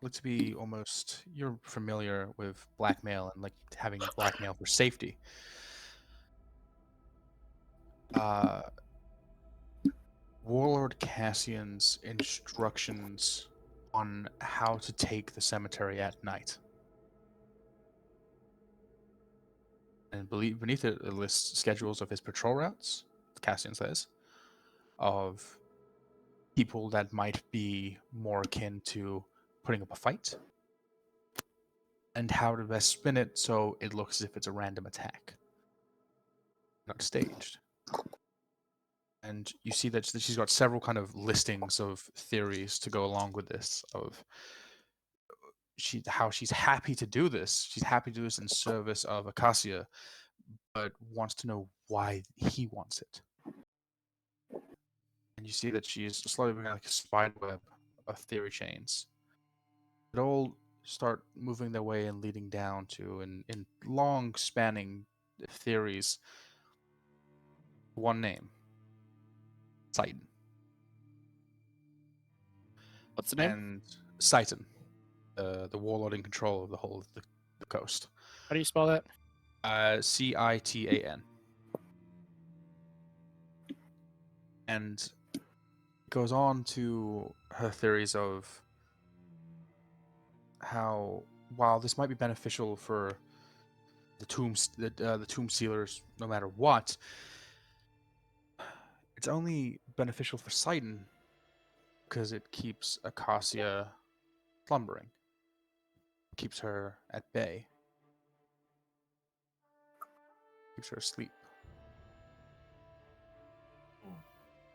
Look to be almost, you're familiar with blackmail and like having blackmail for safety. Uh, Warlord Cassian's instructions on how to take the cemetery at night. And beneath it lists schedules of his patrol routes, Cassian says, of people that might be more akin to putting up a fight, and how to best spin it so it looks as if it's a random attack, not staged. And you see that she's got several kind of listings of theories to go along with this, of how she's happy to do this. She's happy to do this in service of Acacia, but wants to know why he wants it. And you see that she is slowly becoming like a spider web of theory chains. It all start moving their way and leading down to, in long spanning theories, one name: Titan. What's the name? And Citan, the warlord in control of the whole of the coast. How do you spell that? Citan. And goes on to her theories of how, while this might be beneficial for the tomb sealers, no matter what, it's only beneficial for Citan because it keeps Acacia slumbering, keeps her at bay, keeps her asleep.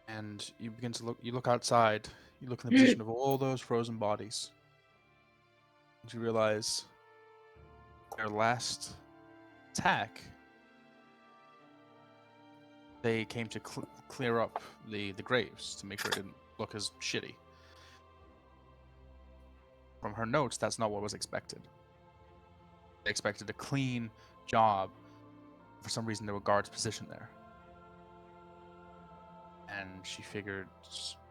And you begin to look. You look outside. You look in the position of all those frozen bodies. And you realize their last attack, they came to clear up the graves to make sure it didn't look as shitty. From her notes, that's not what was expected. They expected a clean job. For some reason, there were guards positioned there. And she figured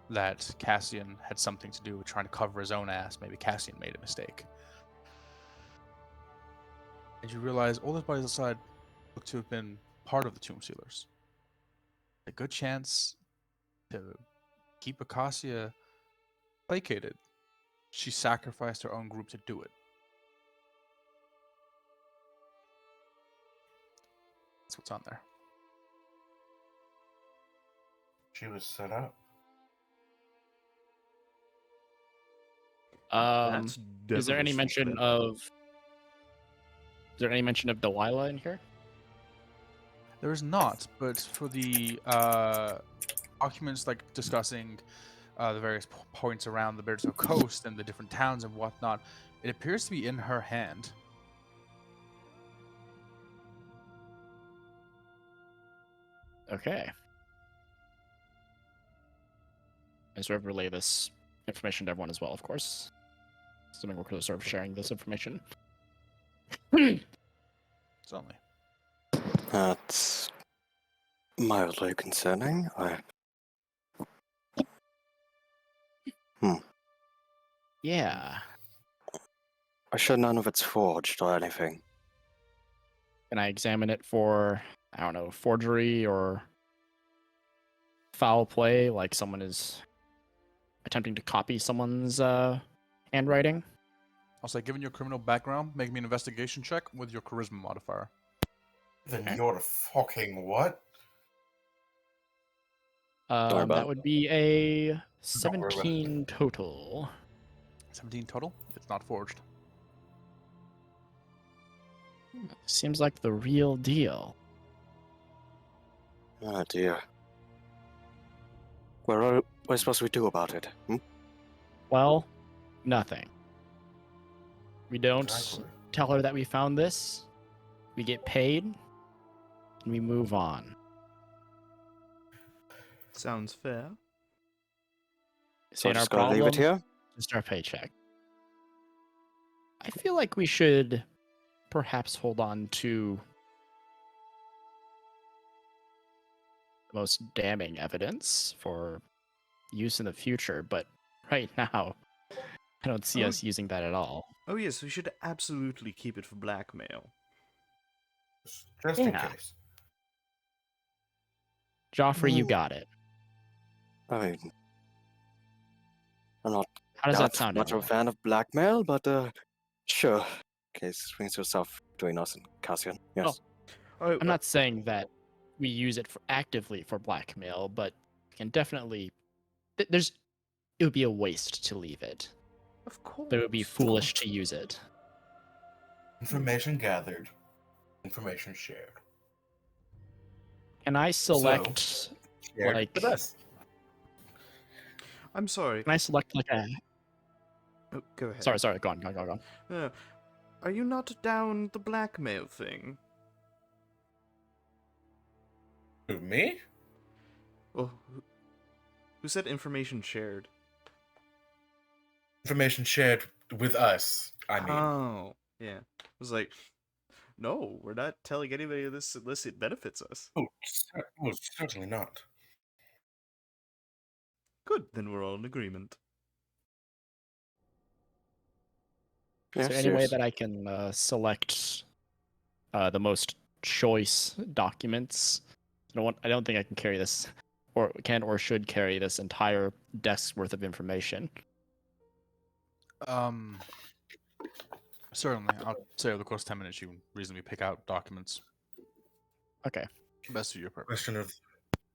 that Cassian had something to do with trying to cover his own ass. Maybe Cassian made a mistake. And you realize all those bodies outside look to have been part of the Tomb Sealers. A good chance to keep Acacia placated. She sacrificed her own group to do it. That's what's on there. She was set up. That's Is there any devilish mention feedback. of there any mention of Delilah in here? There is not, but for the documents like discussing the various points around the Beardsville coast and the different towns and whatnot, it appears to be in her hand. Okay. I sort of relay this information to everyone as well, of course. Assuming we're sort of sharing this information. Certainly. That's mildly concerning. Yeah. I sure none of it's forged or anything. Can I examine it for, I don't know, forgery or foul play, like someone is attempting to copy someone's handwriting? I'll say, given your criminal background, make me an investigation check with your charisma modifier. Then Okay. you're fucking what? about That it. would be a Don't worry about it. 17 total. 17 total. It's not forged. Seems like the real deal. Oh dear. What are we supposed to do about it? Well, nothing. We don't Exactly. tell her that we found this. We get paid, and we move on. Sounds fair. So Saying our just gotta leave it problem, here? just our paycheck. I feel like we should perhaps hold on to the most damning evidence for use in the future, but right now, I don't see Oh. us using that at all. Oh yes, we should absolutely keep it for blackmail. Just in Yeah. case. Joffrey, you Mm. got it. I mean, I'm not How does that sound, much of a everyone? fan of blackmail, but sure. Case swings yourself between us and Cassian. Yes. Oh, I'm not saying that we use it for actively for blackmail, but we can definitely. There's. It would be a waste to leave it. of course. But it would be foolish to use it. Information gathered. Information shared. Can I select? Shared Like- with us. I'm sorry. Can I select like a? Oh, go ahead. Sorry. Go on. Are you not down the blackmail thing? Who, me? Oh, who said information shared? Information shared with us, I mean. Oh, yeah. I was like, no, we're not telling anybody this unless it benefits us. Oh, certainly not. Good, then we're all in agreement. Is there any way that I can select the most choice documents? I don't think I can carry this, or can or should carry this entire desk's worth of information. Certainly. I'll say over the course of 10 minutes, you can reasonably pick out documents. Okay. Best for your purpose.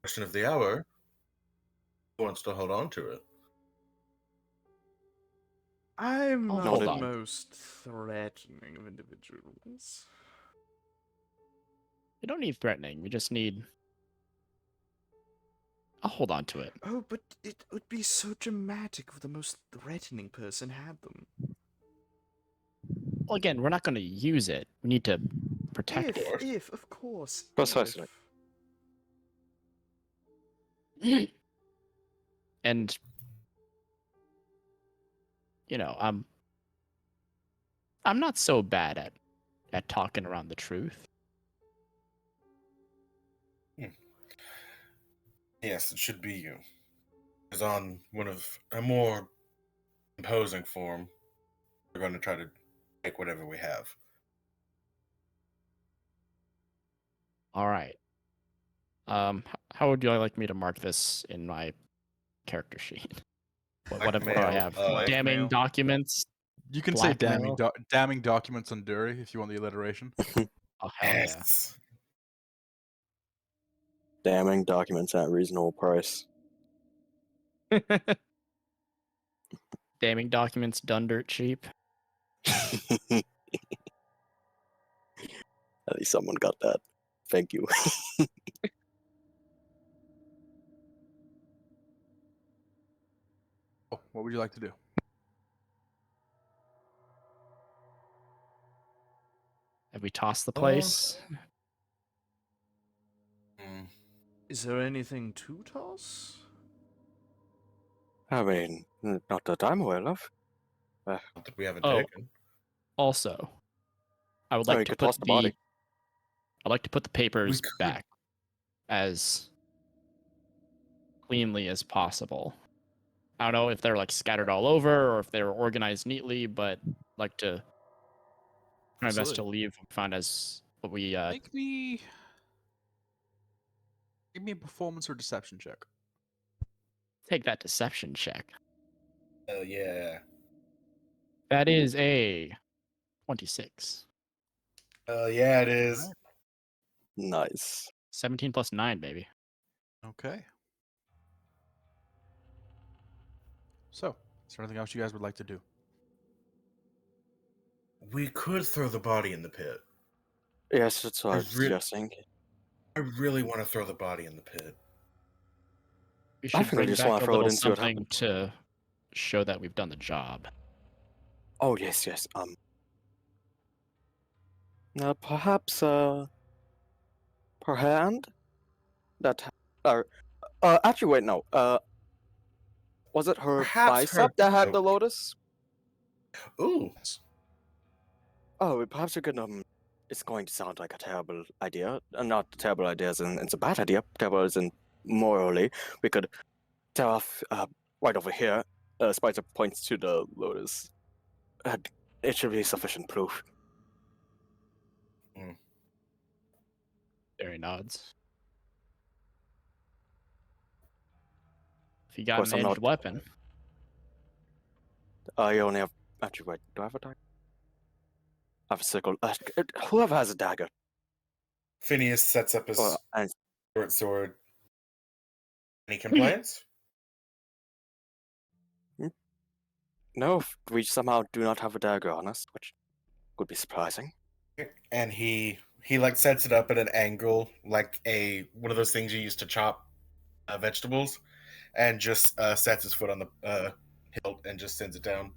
Question of the hour. Who wants to hold on to it? I'm Oh, not hold the on. most threatening of individuals. We don't need threatening. We just need. I'll hold on to it. Oh, but it would be so dramatic if the most threatening person had them. Well, again, we're not going to use it. We need to protect If, of course. Precisely. it. And I'm not so bad at talking around the truth. Yes, it should be you. Because on one of a more imposing form, we're going to try to take whatever we have. All right. How would you like me to mark this in my character sheet? What do I Blackmail, have? like- Damning Blackmail. documents. You can say Blackmail? damning documents on Dury if you want the alliteration. Oh hell Yes. Damning documents at reasonable price. yeah. Damning documents done dirt cheap. Finally, someone got that. Thank you. Oh, what would you like to do? Have we tossed the Oh. place? Mm. Is there anything to toss? I mean, not that I'm aware of. Not that we haven't Oh. taken. Also, I would Oh, like you to could put toss the body. I'd like to put the papers could- back as cleanly as possible. I don't know if they're like scattered all over or if they're organized neatly, but like to try my best to leave what we find as what we Make me. Give me a performance or deception check. take that deception check. Oh yeah. That is a 26. Yeah, it is. Nice. 17 plus 9, baby. Okay. So, is there anything else you guys would like to do? We could throw the body in the pit. Yes, that's what I was re- suggesting. I really want to throw the body in the pit. We I should think we bring just back wanna a throw it little and see what something to show that we've done the job. Oh, yes, yes. Now perhaps, per hand? That, actually, wait, no. Was it her Perhaps her- bicep that had oh. the lotus? Ooh. Oh, perhaps we could, it's going to sound like a terrible idea. Not a terrible idea as in it's a bad idea. Terrible as in morally. We could tear off, right over here. Spicer points to the lotus. It should be sufficient proof. Barry nods. If you got course, an I'm edged not- weapon, You only have. Actually, wait. Do I have a dagger? I have a sickle. Whoever has a dagger. Phineas sets up his And short sword. Any complaints? no, if we somehow do not have a dagger on us, which would be surprising. And he like sets it up at an angle, like one of those things you use to chop vegetables, and just sets his foot on the hilt and just sends it down.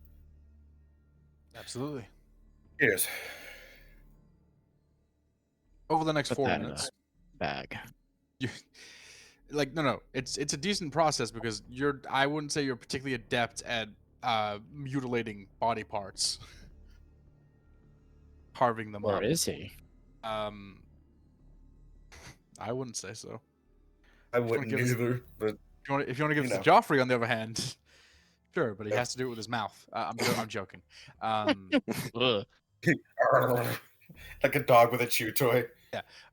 Absolutely. Cheers. Over the next put 4 that in minutes, a bag. you like no, it's a decent process because I wouldn't say you're particularly adept at mutilating body parts, carving them Or up. is he? Um, I wouldn't say so. I wouldn't give us- either, but If you want to give You us to know. Joffrey, on the other hand, sure, but he Yeah. has to do it with his mouth. I'm joking. Um, Ugh. like a dog with a chew toy.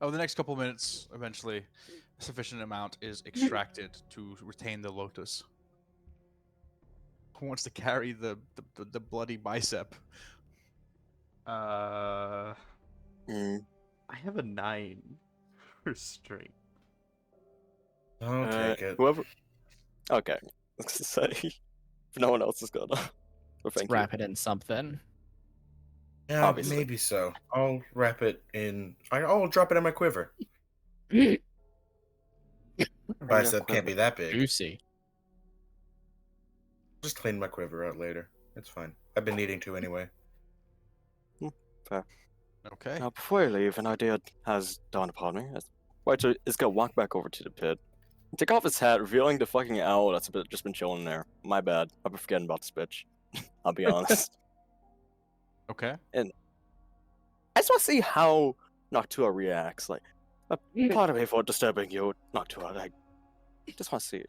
over the next couple of minutes, eventually, a sufficient amount is extracted to retain the lotus. Who wants to carry the bloody bicep? I Mm, have a 9 for strength. I'll take it. Whoever. Okay. Let's say if no one else is gonna. Well, Let's thank you. wrap it in something. Yeah, Obviously. maybe so. I'll wrap it in. I'll drop it in my quiver. Bicep can't be that big. Juicy. Just clean my quiver out later. It's fine. I've been needing to anyway. Okay. Now, before I leave, an idea has dawned upon me. Whiter is gonna walk back over to the pit, take off his hat, revealing the fucking owl that's just been chilling there. My bad. I've been forgetting about this bitch. I'll be honest. Okay. I just want to see how Noctua reacts. Like, pardon me for disturbing you, Noctua. I just want to see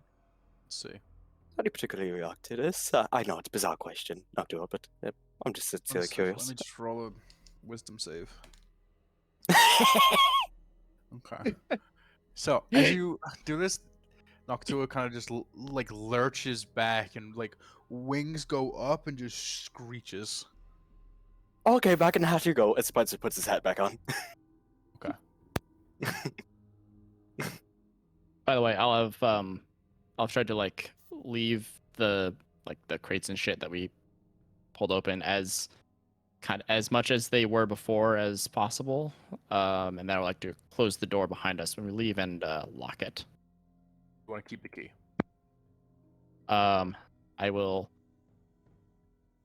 Let's see. how do you particularly react to this. I know it's a bizarre question, Noctua, but I'm just sincerely Let curious. me just roll a wisdom save. Okay. So as you do this, Noctua kind of just like lurches back and like wings go up and just screeches. Okay, back in the hat you go. As Spencer puts his hat back on. By the way, I'll tried to like leave the crates and shit that we pulled open as kind of as much as they were before as possible. And then I would like to close the door behind us when we leave and lock it. You want to keep the key. I will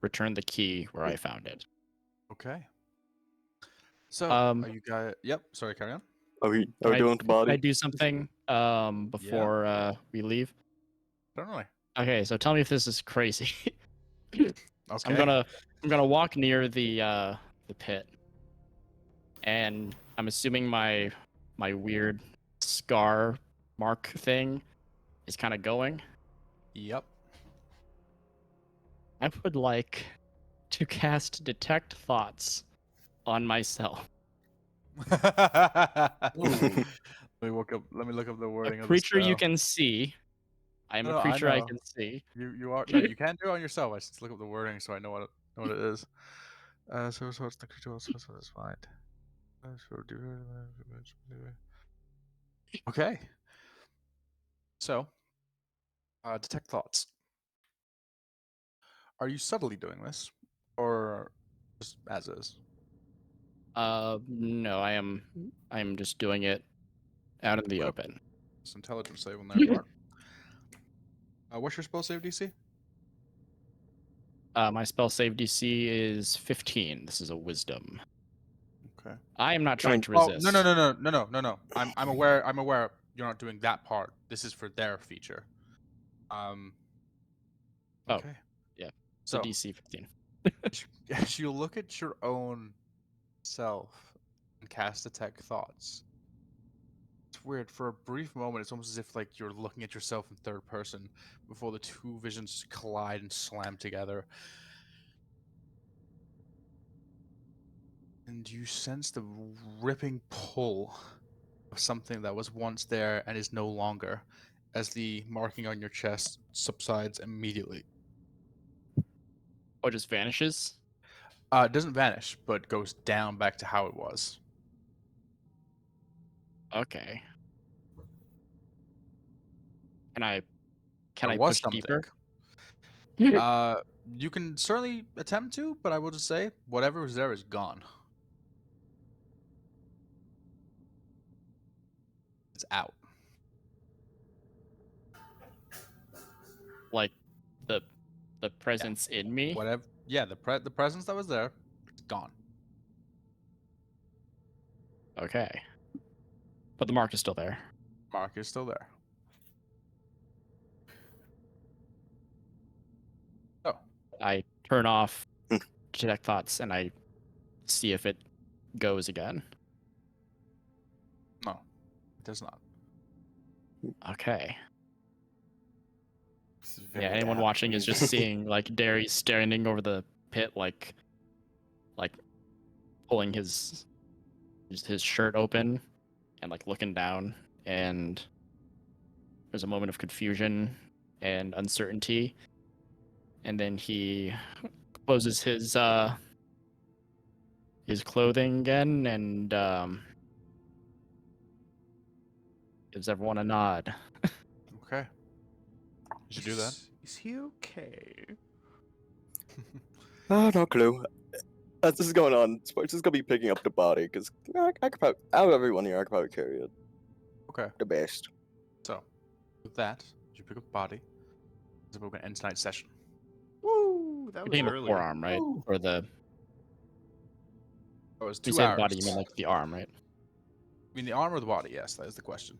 return the key where I found it. Okay. So, Um, are you guys? Yep. Sorry, carry on. Are we Can doing the can body? I do something before we leave? Certainly. Okay, so tell me if this is crazy. So Okay. I'm gonna walk near the pit, and I'm assuming my weird scar mark thing is kind of going. Yep. I would like to cast Detect Thoughts on myself. Let me look up. Let me look up the A wording of the creature you spell. can see. I am No, a no, I creature I know. can see. You are no. You can do it on yourself. I just look up the wording so I know what it is. So it's the creature also is fine. Okay. So, detect thoughts. Are you subtly doing this, or just as is? No, I am just doing it out in the Okay. open. It's intelligence save on their part. What's your spell save DC? My spell save DC is 15. This is a wisdom. Okay. I am not trying to Oh resist. no. I'm aware. I'm aware you're not doing that part. This is for their feature. Um. Oh, Okay. yeah. So So DC 15. as you look at your own self and cast detect thoughts, it's weird. For a brief moment, it's almost as if like you're looking at yourself in third person before the two visions collide and slam together. And you sense the ripping pull of something that was once there and is no longer, as the marking on your chest subsides immediately. Oh, it just vanishes? It doesn't vanish, but goes down back to how it was. Okay. Can I There was push something. deeper? You can certainly attempt to, but I will just say whatever was there is gone. It's out. Like the presence in me? Whatever. Yeah, the presence that was there is gone. Okay. But the mark is still there. Mark is still there. Oh, I turn off detect thoughts and I see if it goes again. no, it does not. Okay. This is Yeah, very anyone apt. watching is just seeing like Derry standing over the pit like pulling his shirt open and like looking down, and there's a moment of confusion and uncertainty, and then he closes his clothing again and gives everyone a nod. Okay. You should do that. Is he okay? No clue. As this is going on, Sparks is gonna be picking up the body because I could probably, out of everyone here, I could probably carry it Okay. the best. So, with that, you pick up the body. We're going to end tonight's session. Woo! That You're was taking the early. forearm, right? Or the Oh, it was you 2 say the hours. body, you mean like the arm, right? I mean the arm or the body? Yes, that is the question.